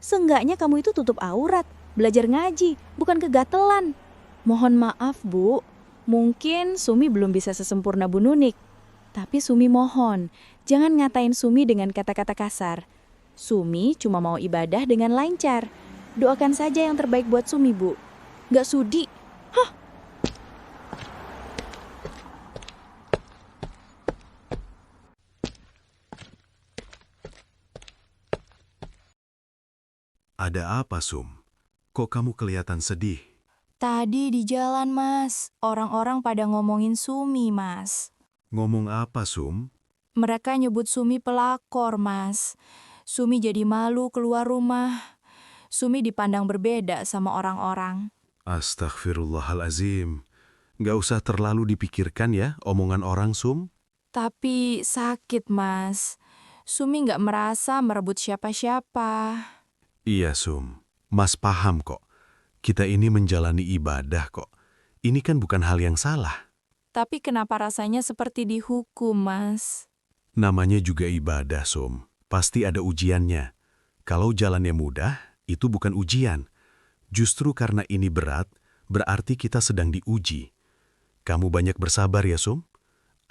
Seenggaknya kamu itu tutup aurat, belajar ngaji, bukan kegatelan. Mohon maaf Bu, mungkin Sumi belum bisa sesempurna Bu Nunik. Tapi Sumi mohon, jangan ngatain Sumi dengan kata-kata kasar. Sumi cuma mau ibadah dengan lancar. Doakan saja yang terbaik buat Sumi Bu. Gak sudi. Ada apa, Sum? Kok kamu kelihatan sedih? Tadi di jalan, Mas. Orang-orang pada ngomongin Sumi, Mas. Ngomong apa, Sum? Mereka nyebut Sumi pelakor, Mas. Sumi jadi malu keluar rumah. Sumi dipandang berbeda sama orang-orang. Astagfirullahalazim. Nggak usah terlalu dipikirkan ya omongan orang, Sum. Tapi sakit, Mas. Sumi nggak merasa merebut siapa-siapa. Iya, Sum. Mas paham kok. Kita ini menjalani ibadah kok. Ini kan bukan hal yang salah. Tapi kenapa rasanya seperti dihukum, Mas? Namanya juga ibadah, Sum. Pasti ada ujiannya. Kalau jalannya mudah, itu bukan ujian. Justru karena ini berat, berarti kita sedang diuji. Kamu banyak bersabar ya, Sum?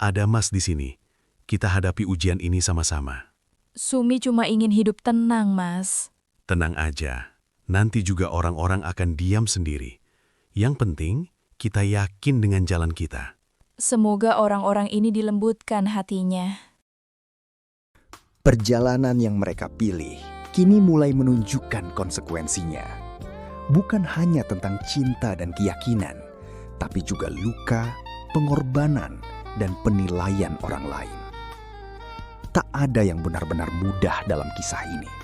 Ada Mas di sini. Kita hadapi ujian ini sama-sama. Sumi cuma ingin hidup tenang, Mas. Tenang aja, nanti juga orang-orang akan diam sendiri. Yang penting, kita yakin dengan jalan kita. Semoga orang-orang ini dilembutkan hatinya. Perjalanan yang mereka pilih kini mulai menunjukkan konsekuensinya. Bukan hanya tentang cinta dan keyakinan, tapi juga luka, pengorbanan, dan penilaian orang lain. Tak ada yang benar-benar mudah dalam kisah ini.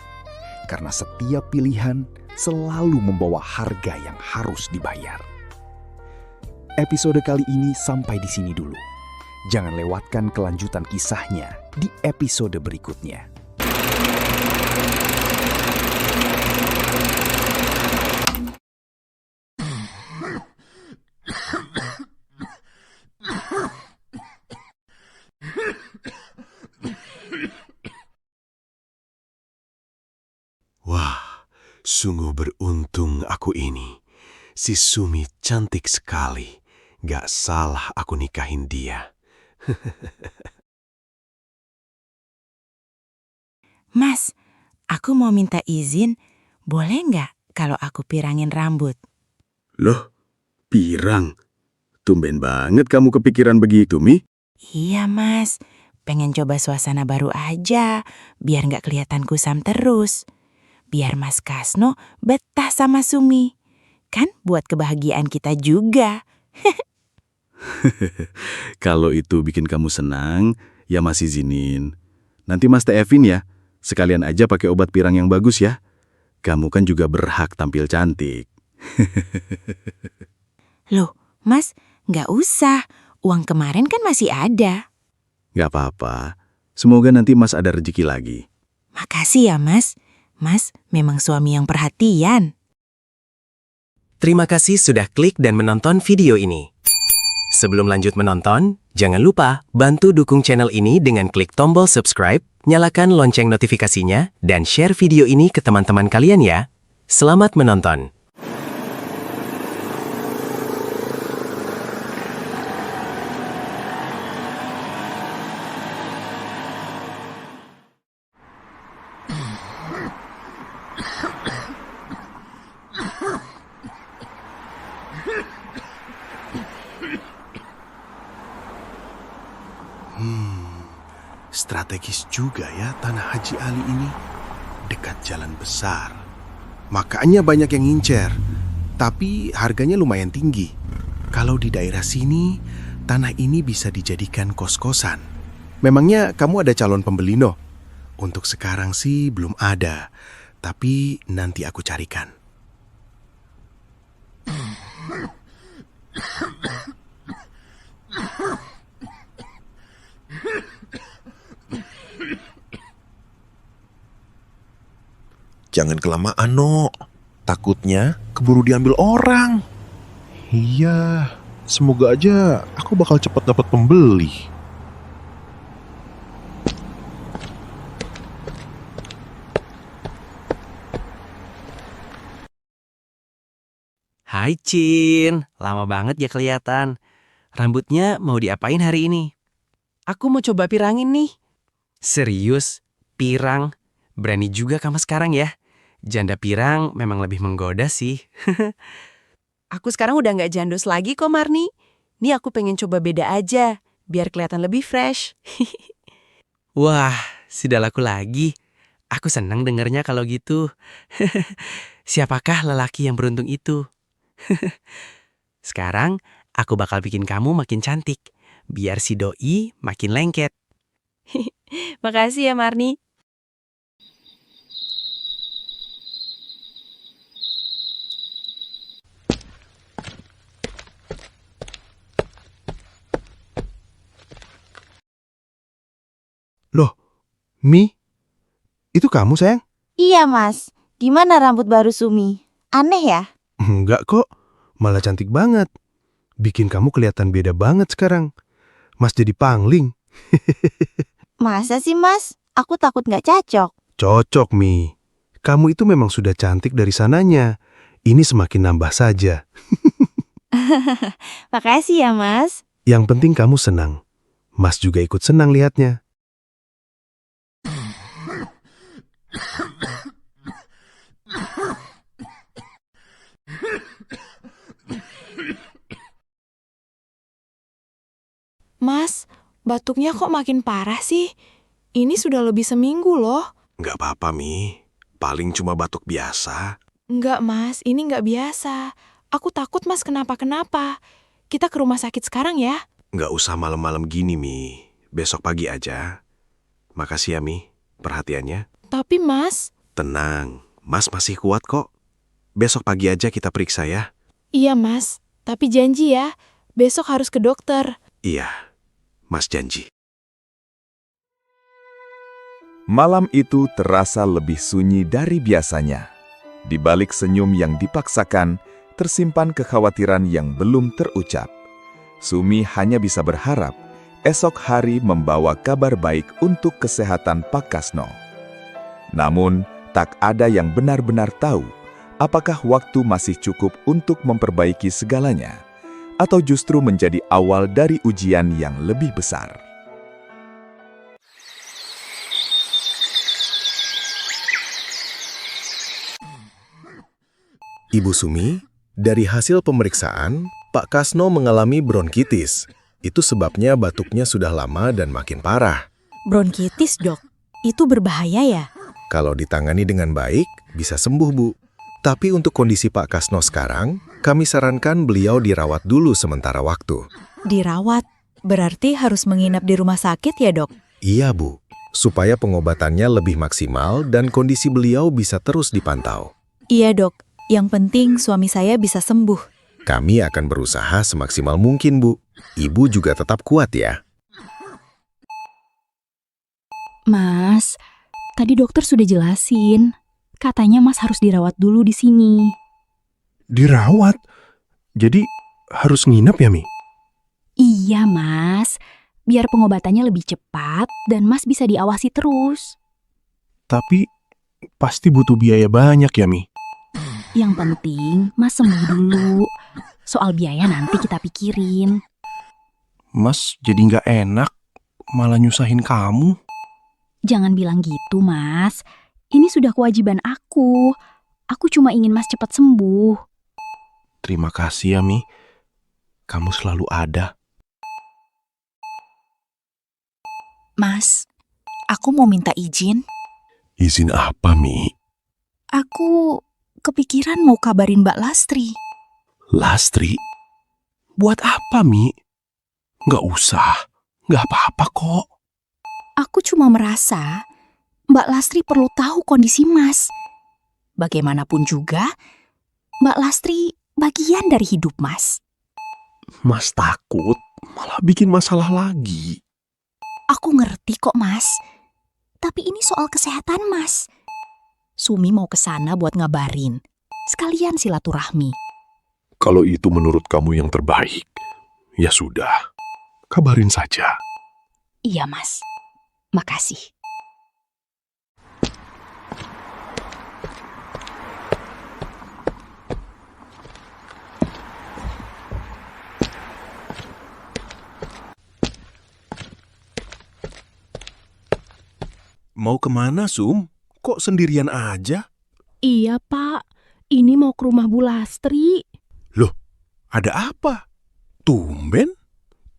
Karena setiap pilihan selalu membawa harga yang harus dibayar. Episode kali ini sampai di sini dulu. Jangan lewatkan kelanjutan kisahnya di episode berikutnya. Sungguh beruntung aku ini. Si Sumi cantik sekali. Gak salah aku nikahin dia. Mas, aku mau minta izin, boleh nggak kalau aku pirangin rambut? Loh, pirang? Tumben banget kamu kepikiran begitu, Mi. Iya, Mas. Pengen coba suasana baru aja, biar nggak kelihatan kusam terus. Biar Mas Kasno betah sama Sumi. Kan buat kebahagiaan kita juga. Kalau itu bikin kamu senang, ya Mas izinin. Nanti Mas TF-in ya. Sekalian aja pakai obat pirang yang bagus ya. Kamu kan juga berhak tampil cantik. Loh, Mas, nggak usah. Uang kemarin kan masih ada. Nggak apa-apa. Semoga nanti Mas ada rezeki lagi. Makasih ya, Mas. Mas memang suami yang perhatian. Terima kasih sudah klik dan menonton video ini. Sebelum lanjut menonton, jangan lupa bantu dukung channel ini dengan klik tombol subscribe, nyalakan lonceng notifikasinya, dan share video ini ke teman-teman kalian ya. Selamat menonton. Strategis juga ya tanah Haji Ali ini. Dekat jalan besar. Makanya banyak yang ngincer. Tapi harganya lumayan tinggi. Kalau di daerah sini, tanah ini bisa dijadikan kos-kosan. Memangnya kamu ada calon pembeli, no? Untuk sekarang sih belum ada. Tapi nanti aku carikan. Jangan kelamaan, No. Takutnya keburu diambil orang. Iya, semoga aja aku bakal cepat dapat pembeli. Hai Cin, lama banget ya kelihatan. Rambutnya mau diapain hari ini? Aku mau coba pirangin nih. Serius? Pirang? Berani juga kamu sekarang ya? Janda pirang memang lebih menggoda sih. Aku sekarang udah nggak jandos lagi kok, Marni. Nih aku pengen coba beda aja, biar kelihatan lebih fresh. Wah, sudah laku lagi. Aku senang dengarnya kalau gitu. Siapakah lelaki yang beruntung itu? Sekarang aku bakal bikin kamu makin cantik, biar si doi makin lengket. Makasih ya, Marni. Loh, Mi? Itu kamu, sayang? Iya, Mas. Gimana rambut baru Sumi? Aneh ya? Enggak kok, malah cantik banget. Bikin kamu kelihatan beda banget sekarang. Mas jadi pangling. Masa sih, Mas? Aku takut nggak cocok. Cocok, Mi. Kamu itu memang sudah cantik dari sananya. Ini semakin nambah saja. Makasih ya, Mas. Yang penting kamu senang. Mas juga ikut senang lihatnya. Mas, batuknya kok makin parah sih? Ini sudah lebih seminggu loh. Nggak apa-apa, Mi. Paling cuma batuk biasa. Enggak, Mas. Ini nggak biasa. Aku takut Mas kenapa-kenapa. Kita ke rumah sakit sekarang ya. Nggak usah malam-malam gini, Mi. Besok pagi aja. Makasih ya, Mi. Perhatiannya. Tapi, Mas... Tenang. Mas masih kuat kok. Besok pagi aja kita periksa ya. Iya, Mas. Tapi janji ya. Besok harus ke dokter. Iya. Mas janji. Malam itu terasa lebih sunyi dari biasanya. Di balik senyum yang dipaksakan, tersimpan kekhawatiran yang belum terucap. Sumi hanya bisa berharap esok hari membawa kabar baik untuk kesehatan Pak Kasno. Namun, tak ada yang benar-benar tahu Apakah waktu masih cukup untuk memperbaiki segalanya? Atau justru menjadi awal dari ujian yang lebih besar? Ibu Sumi, dari hasil pemeriksaan, Pak Kasno mengalami bronkitis. Itu sebabnya batuknya sudah lama dan makin parah. Bronkitis, Dok. Itu berbahaya ya? Kalau ditangani dengan baik, bisa sembuh, Bu. Tapi untuk kondisi Pak Kasno sekarang, kami sarankan beliau dirawat dulu sementara waktu. Dirawat? Berarti harus menginap di rumah sakit ya, Dok? Iya, Bu. Supaya pengobatannya lebih maksimal dan kondisi beliau bisa terus dipantau. Iya, Dok. Yang penting suami saya bisa sembuh. Kami akan berusaha semaksimal mungkin, Bu. Ibu juga tetap kuat ya. Mas, tadi dokter sudah jelasin. Katanya Mas harus dirawat dulu di sini. Dirawat? Jadi harus nginep ya, Mi? Iya, Mas. Biar pengobatannya lebih cepat dan Mas bisa diawasi terus. Tapi pasti butuh biaya banyak ya, Mi? Yang penting Mas sembuh dulu. Soal biaya nanti kita pikirin. Mas jadi nggak enak, malah nyusahin kamu. Jangan bilang gitu, Mas. Ini sudah kewajiban aku. Aku cuma ingin Mas cepat sembuh. Terima kasih ya, Mi. Kamu selalu ada. Mas, aku mau minta izin. Izin apa, Mi? Aku kepikiran mau kabarin Mbak Lastri. Lastri? Buat apa, Mi? Nggak usah. Nggak apa-apa kok. Aku cuma merasa Mbak Lastri perlu tahu kondisi Mas. Bagaimanapun juga, Mbak Lastri bagian dari hidup Mas. Mas takut malah bikin masalah lagi. Aku ngerti kok, Mas. Tapi ini soal kesehatan Mas. Sumi mau ke sana buat ngabarin. Sekalian silaturahmi. Kalau itu menurut kamu yang terbaik, ya sudah. Kabarin saja. Iya, Mas. Makasih. Mau kemana, Sum? Kok sendirian aja? Iya, Pak. Ini mau ke rumah Bu Lastri. Loh, ada apa? Tumben?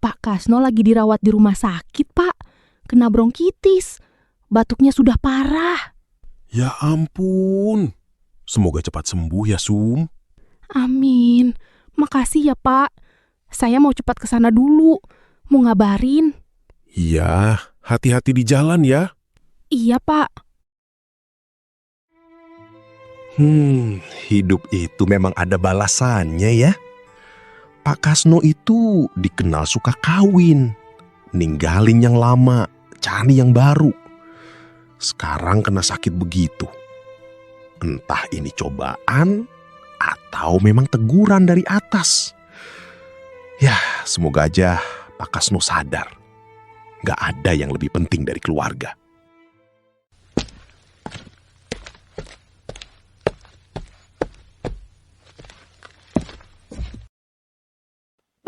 Pak Kasno lagi dirawat di rumah sakit, Pak. Kena bronkitis. Batuknya sudah parah. Ya ampun. Semoga cepat sembuh ya, Sum. Amin. Makasih ya, Pak. Saya mau cepat ke sana dulu. Mau ngabarin. Iya, hati-hati di jalan ya. Iya, Pak. Hidup itu memang ada balasannya ya. Pak Kasno itu dikenal suka kawin. Ninggalin yang lama, cari yang baru. Sekarang kena sakit begitu. Entah ini cobaan atau memang teguran dari atas. Ya, semoga aja Pak Kasno sadar. Gak ada yang lebih penting dari keluarga.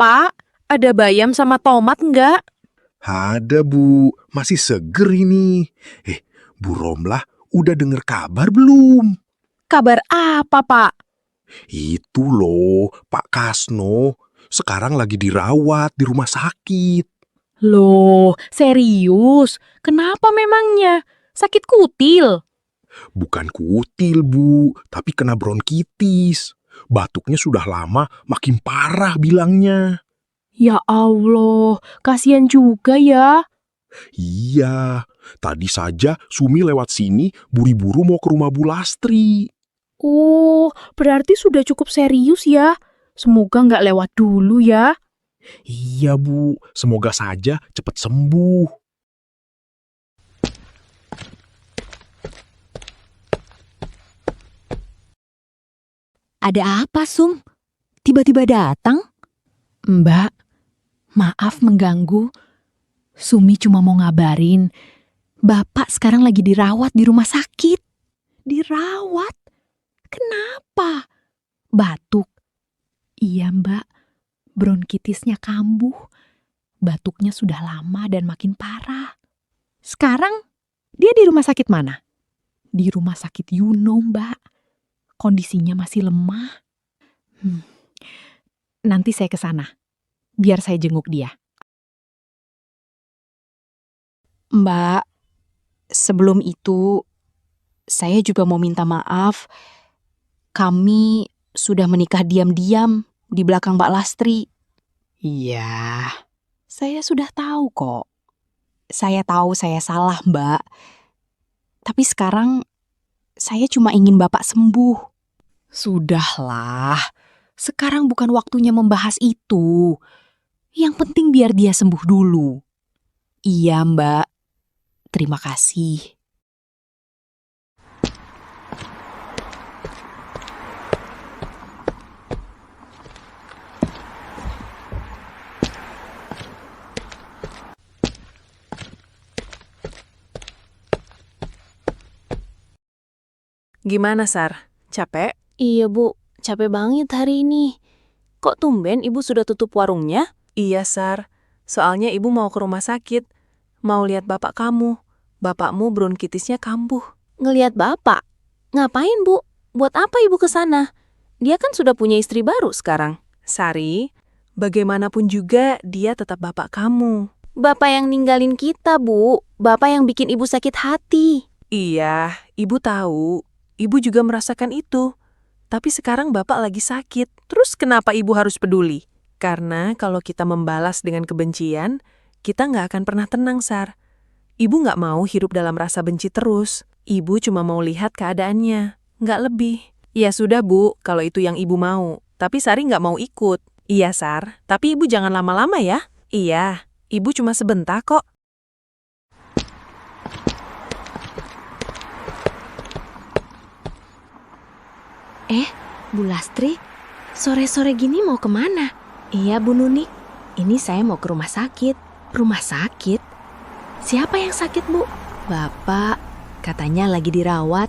Pak, ada bayam sama tomat nggak? Ada, Bu. Masih seger ini. Bu Romlah udah denger kabar belum? Kabar apa, Pak? Itu loh, Pak Kasno. Sekarang lagi dirawat di rumah sakit. Loh, serius? Kenapa memangnya? Sakit kutil? Bukan kutil, Bu. Tapi kena bronkitis. Batuknya sudah lama, makin parah bilangnya. Ya Allah, kasihan juga ya. Iya, tadi saja Sumi lewat sini buru-buru mau ke rumah Bu Lastri. Oh, berarti sudah cukup serius ya. Semoga nggak lewat dulu ya. Iya, Bu. Semoga saja cepat sembuh. Ada apa, Sum? Tiba-tiba datang? Mbak, maaf mengganggu. Sumi cuma mau ngabarin. Bapak sekarang lagi dirawat di rumah sakit. Dirawat? Kenapa? Batuk? Iya mbak, bronkitisnya kambuh. Batuknya sudah lama dan makin parah. Sekarang dia di rumah sakit mana? Di rumah sakit Yuno mbak. Kondisinya masih lemah. Nanti saya ke sana. Biar saya jenguk dia. Mbak, sebelum itu saya juga mau minta maaf. Kami sudah menikah diam-diam di belakang Mbak Lastri. Iya, saya sudah tahu kok. Saya tahu saya salah, Mbak. Tapi sekarang saya cuma ingin Bapak sembuh. Sudahlah, sekarang bukan waktunya membahas itu. Yang penting biar dia sembuh dulu. Iya, Mbak. Terima kasih. Gimana, Sar? Capek? Iya, Bu. Capek banget hari ini. Kok tumben Ibu sudah tutup warungnya? Iya, Sar. Soalnya Ibu mau ke rumah sakit. Mau lihat bapak kamu. Bapakmu bronkitisnya kambuh. Ngelihat Bapak? Ngapain, Bu? Buat apa Ibu ke sana? Dia kan sudah punya istri baru sekarang. Sari, bagaimanapun juga dia tetap bapak kamu. Bapak yang ninggalin kita, Bu. Bapak yang bikin Ibu sakit hati. Iya, Ibu tahu. Ibu juga merasakan itu. Tapi sekarang bapak lagi sakit. Terus kenapa Ibu harus peduli? Karena kalau kita membalas dengan kebencian, kita nggak akan pernah tenang, Sar. Ibu nggak mau hidup dalam rasa benci terus. Ibu cuma mau lihat keadaannya, nggak lebih. Ya sudah, Bu, kalau itu yang Ibu mau. Tapi Sari nggak mau ikut. Iya, Sar. Tapi Ibu jangan lama-lama ya. Iya, Ibu cuma sebentar kok. Bu Lastri, sore-sore gini mau kemana? Iya, Bu Nunik. Ini saya mau ke rumah sakit. Rumah sakit? Siapa yang sakit, Bu? Bapak, katanya lagi dirawat.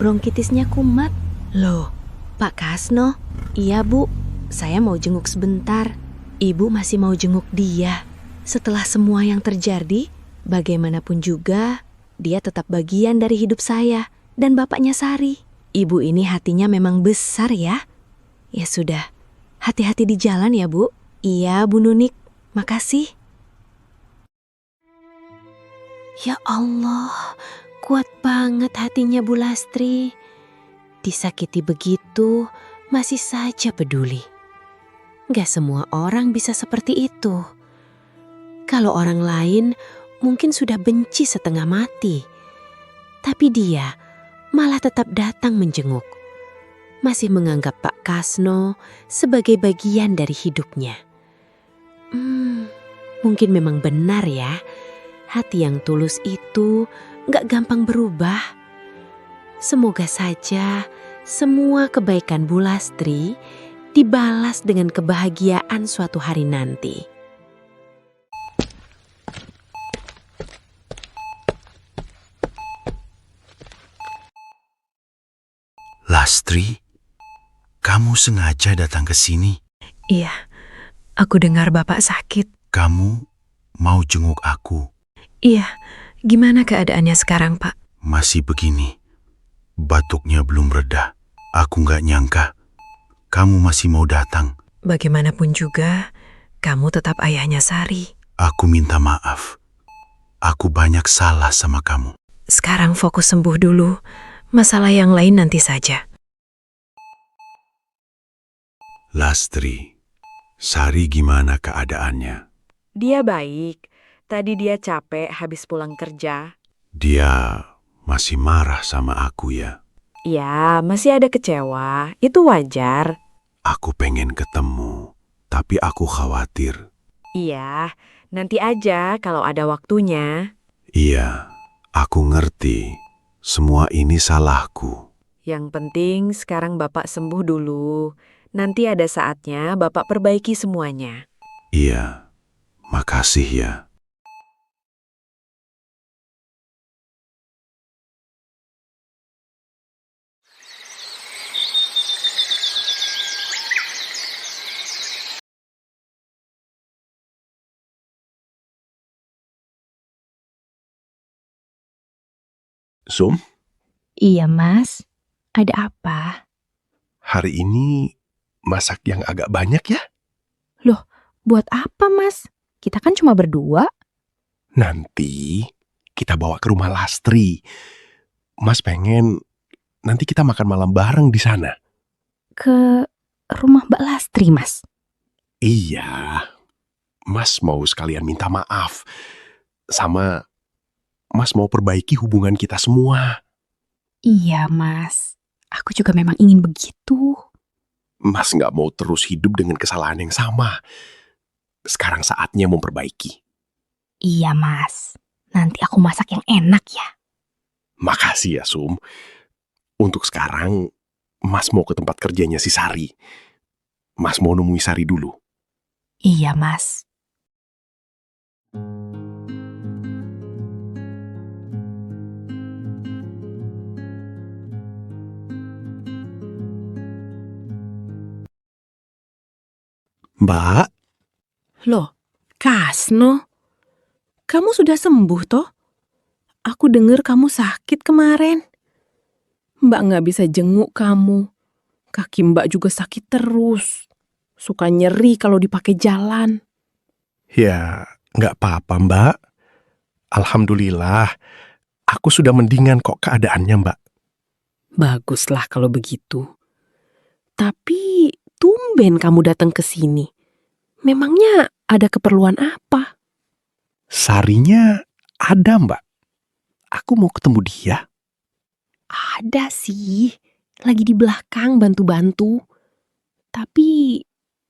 Bronkitisnya kumat. Loh, Pak Kasno? Iya, Bu. Saya mau jenguk sebentar. Ibu masih mau jenguk dia. Setelah semua yang terjadi, bagaimanapun juga, dia tetap bagian dari hidup saya dan bapaknya Sari. Ibu ini hatinya memang besar ya. Ya sudah, hati-hati di jalan ya, Bu. Iya, Bu Nunik. Makasih. Ya Allah, kuat banget hatinya Bu Lastri. Disakiti begitu, masih saja peduli. Gak semua orang bisa seperti itu. Kalau orang lain mungkin sudah benci setengah mati. Tapi dia malah tetap datang menjenguk. Masih menganggap Pak Kasno sebagai bagian dari hidupnya. Mungkin memang benar ya. Hati yang tulus itu gak gampang berubah. Semoga saja semua kebaikan Bu Lastri dibalas dengan kebahagiaan suatu hari nanti. Lastri, kamu sengaja datang ke sini? Iya, aku dengar bapak sakit. Kamu mau jenguk aku? Iya, gimana keadaannya sekarang, Pak? Masih begini. Batuknya belum reda. Aku nggak nyangka kamu masih mau datang. Bagaimanapun juga, kamu tetap ayahnya Sari. Aku minta maaf. Aku banyak salah sama kamu. Sekarang fokus sembuh dulu. Masalah yang lain nanti saja. Lastri, Sari gimana keadaannya? Dia baik. Tadi dia capek habis pulang kerja. Dia masih marah sama aku ya? Ya, masih ada kecewa. Itu wajar. Aku pengen ketemu, tapi aku khawatir. Iya, nanti aja kalau ada waktunya. Iya, aku ngerti. Semua ini salahku. Yang penting sekarang Bapak sembuh dulu. Nanti ada saatnya Bapak perbaiki semuanya. Iya, makasih ya. Sum, Iya, Mas. Ada apa? hari ini masak yang agak banyak ya? Loh, buat apa, Mas? Kita kan cuma berdua. Nanti kita bawa ke rumah Lastri. Mas pengen nanti kita makan malam bareng di sana. Ke rumah Mbak Lastri, Mas. Iya, Mas mau sekalian minta maaf. Sama Mas mau perbaiki hubungan kita semua. Iya, Mas. Aku juga memang ingin begitu. Mas nggak mau terus hidup dengan kesalahan yang sama. Sekarang saatnya memperbaiki. Iya, Mas. Nanti aku masak yang enak ya. Makasih ya, Sum. Untuk sekarang, Mas mau ke tempat kerjanya si Sari. Mas mau nemui Sari dulu. Iya, Mas. Mbak, Loh, Kasno, kamu sudah sembuh toh? Aku dengar kamu sakit kemarin. Mbak nggak bisa jenguk kamu. Kaki Mbak juga sakit terus. Suka nyeri kalau dipakai jalan. ya nggak apa-apa, Mbak. Alhamdulillah, aku sudah mendingan kok keadaannya, Mbak. Baguslah kalau begitu. Tapi tumben kamu datang ke sini. Memangnya ada keperluan apa? Sarinya ada, Mbak. Aku mau ketemu dia. Ada sih, lagi di belakang bantu-bantu. Tapi,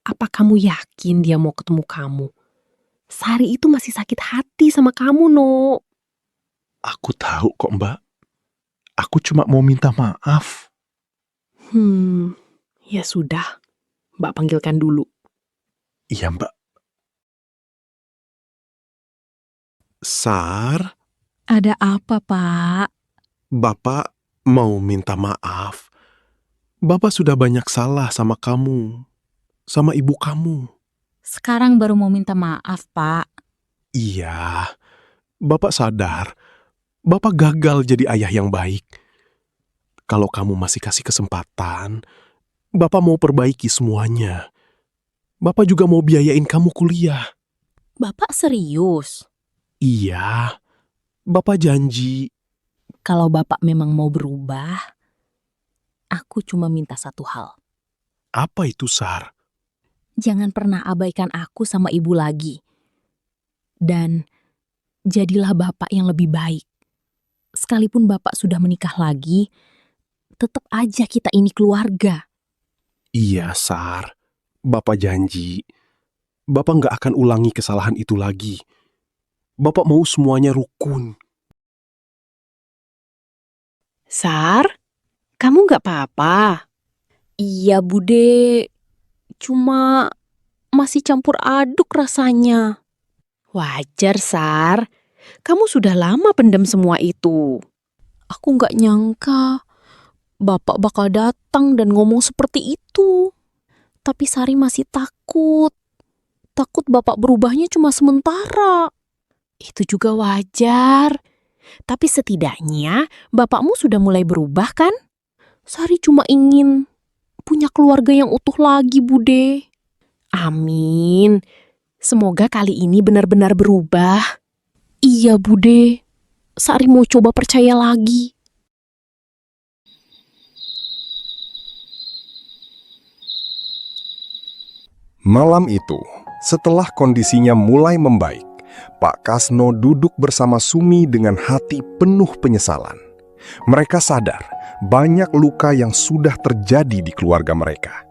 apa kamu yakin dia mau ketemu kamu? Sari itu masih sakit hati sama kamu, No. Aku tahu kok, Mbak. Aku cuma mau minta maaf. Ya sudah. Mbak panggilkan dulu. Iya, Mbak. Sar, Ada apa, Pak? Bapak mau minta maaf. Bapak sudah banyak salah sama kamu, sama ibu kamu. Sekarang baru mau minta maaf, Pak. Iya, Bapak sadar, Bapak gagal jadi ayah yang baik. Kalau kamu masih kasih kesempatan, Bapak mau perbaiki semuanya. Bapak juga mau biayain kamu kuliah. Bapak serius? Iya, Bapak janji. Kalau Bapak memang mau berubah, aku cuma minta satu hal. Apa itu, Sar? Jangan pernah abaikan aku sama ibu lagi. Dan jadilah Bapak yang lebih baik. Sekalipun Bapak sudah menikah lagi, tetap aja kita ini keluarga. Iya, Sar. Bapak janji. Bapak nggak akan ulangi kesalahan itu lagi. Bapak mau semuanya rukun. Sar, kamu nggak apa-apa? Iya, Bude. Cuma masih campur aduk rasanya. Wajar, Sar. Kamu sudah lama pendam semua itu. Aku nggak nyangka Bapak bakal datang dan ngomong seperti itu. Tapi Sari masih takut. Takut Bapak berubahnya cuma sementara. Itu juga wajar. Tapi setidaknya Bapakmu sudah mulai berubah kan? Sari cuma ingin punya keluarga yang utuh lagi, Bude. Amin. Semoga kali ini benar-benar berubah. Iya, Bude. Sari mau coba percaya lagi. Malam itu, setelah kondisinya mulai membaik, Pak Kasno duduk bersama Sumi dengan hati penuh penyesalan. Mereka sadar banyak luka yang sudah terjadi di keluarga mereka.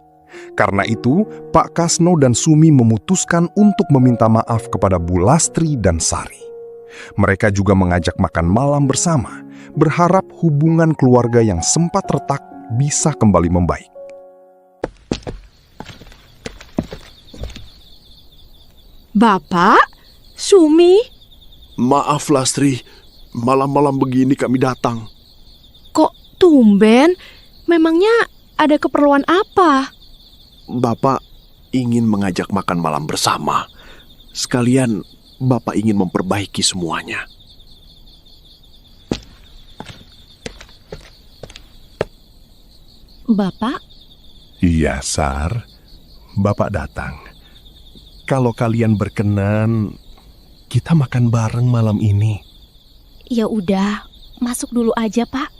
Karena itu, Pak Kasno dan Sumi memutuskan untuk meminta maaf kepada Bu Lastri dan Sari. Mereka juga mengajak makan malam bersama, berharap hubungan keluarga yang sempat retak bisa kembali membaik. Bapak? Sumi? Maaf, Lastri. Malam-malam begini kami datang. Kok tumben? Memangnya ada keperluan apa? Bapak ingin mengajak makan malam bersama. Sekalian, Bapak ingin memperbaiki semuanya. Bapak? Iya, Sar. Bapak datang. Kalau kalian berkenan, kita makan bareng malam ini. Ya udah, masuk dulu aja, Pak.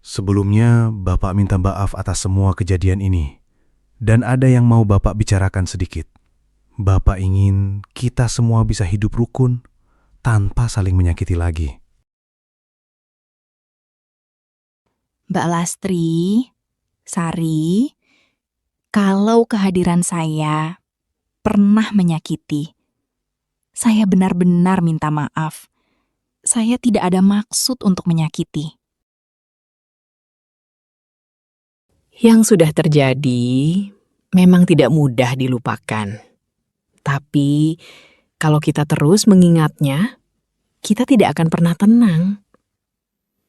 Sebelumnya, Bapak minta maaf atas semua kejadian ini. Dan ada yang mau Bapak bicarakan sedikit. Bapak ingin kita semua bisa hidup rukun tanpa saling menyakiti lagi. Mbak Lastri, Sari, kalau kehadiran saya pernah menyakiti, saya benar-benar minta maaf. Saya tidak ada maksud untuk menyakiti. Yang sudah terjadi memang tidak mudah dilupakan. Tapi kalau kita terus mengingatnya, kita tidak akan pernah tenang.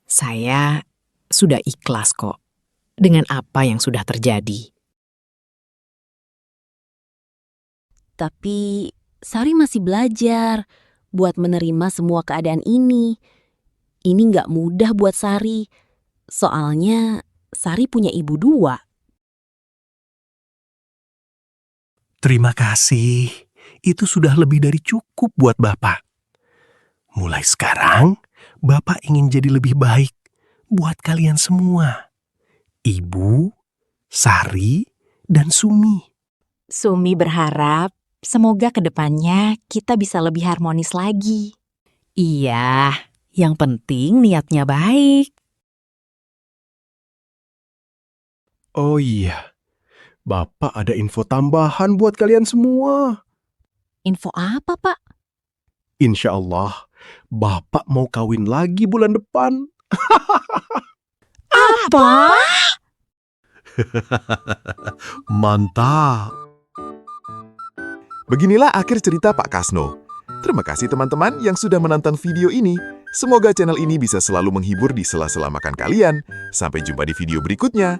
Saya sudah ikhlas kok dengan apa yang sudah terjadi. Tapi Sari masih belajar buat menerima semua keadaan ini. Ini nggak mudah buat Sari. Soalnya Sari punya ibu 2. Terima kasih. Itu sudah lebih dari cukup buat Bapak. Mulai sekarang, Bapak ingin jadi lebih baik buat kalian semua. Ibu, Sari, dan Sumi. Sumi berharap semoga ke depannya kita bisa lebih harmonis lagi. Iya, yang penting niatnya baik. Oh iya, Bapak ada info tambahan buat kalian semua. Info apa, Pak? Insya Allah, Bapak mau kawin lagi bulan depan. Apa? Mantap. Beginilah akhir cerita Pak Kasno. Terima kasih teman-teman yang sudah menonton video ini. Semoga channel ini bisa selalu menghibur di sela-sela makan kalian. Sampai jumpa di video berikutnya.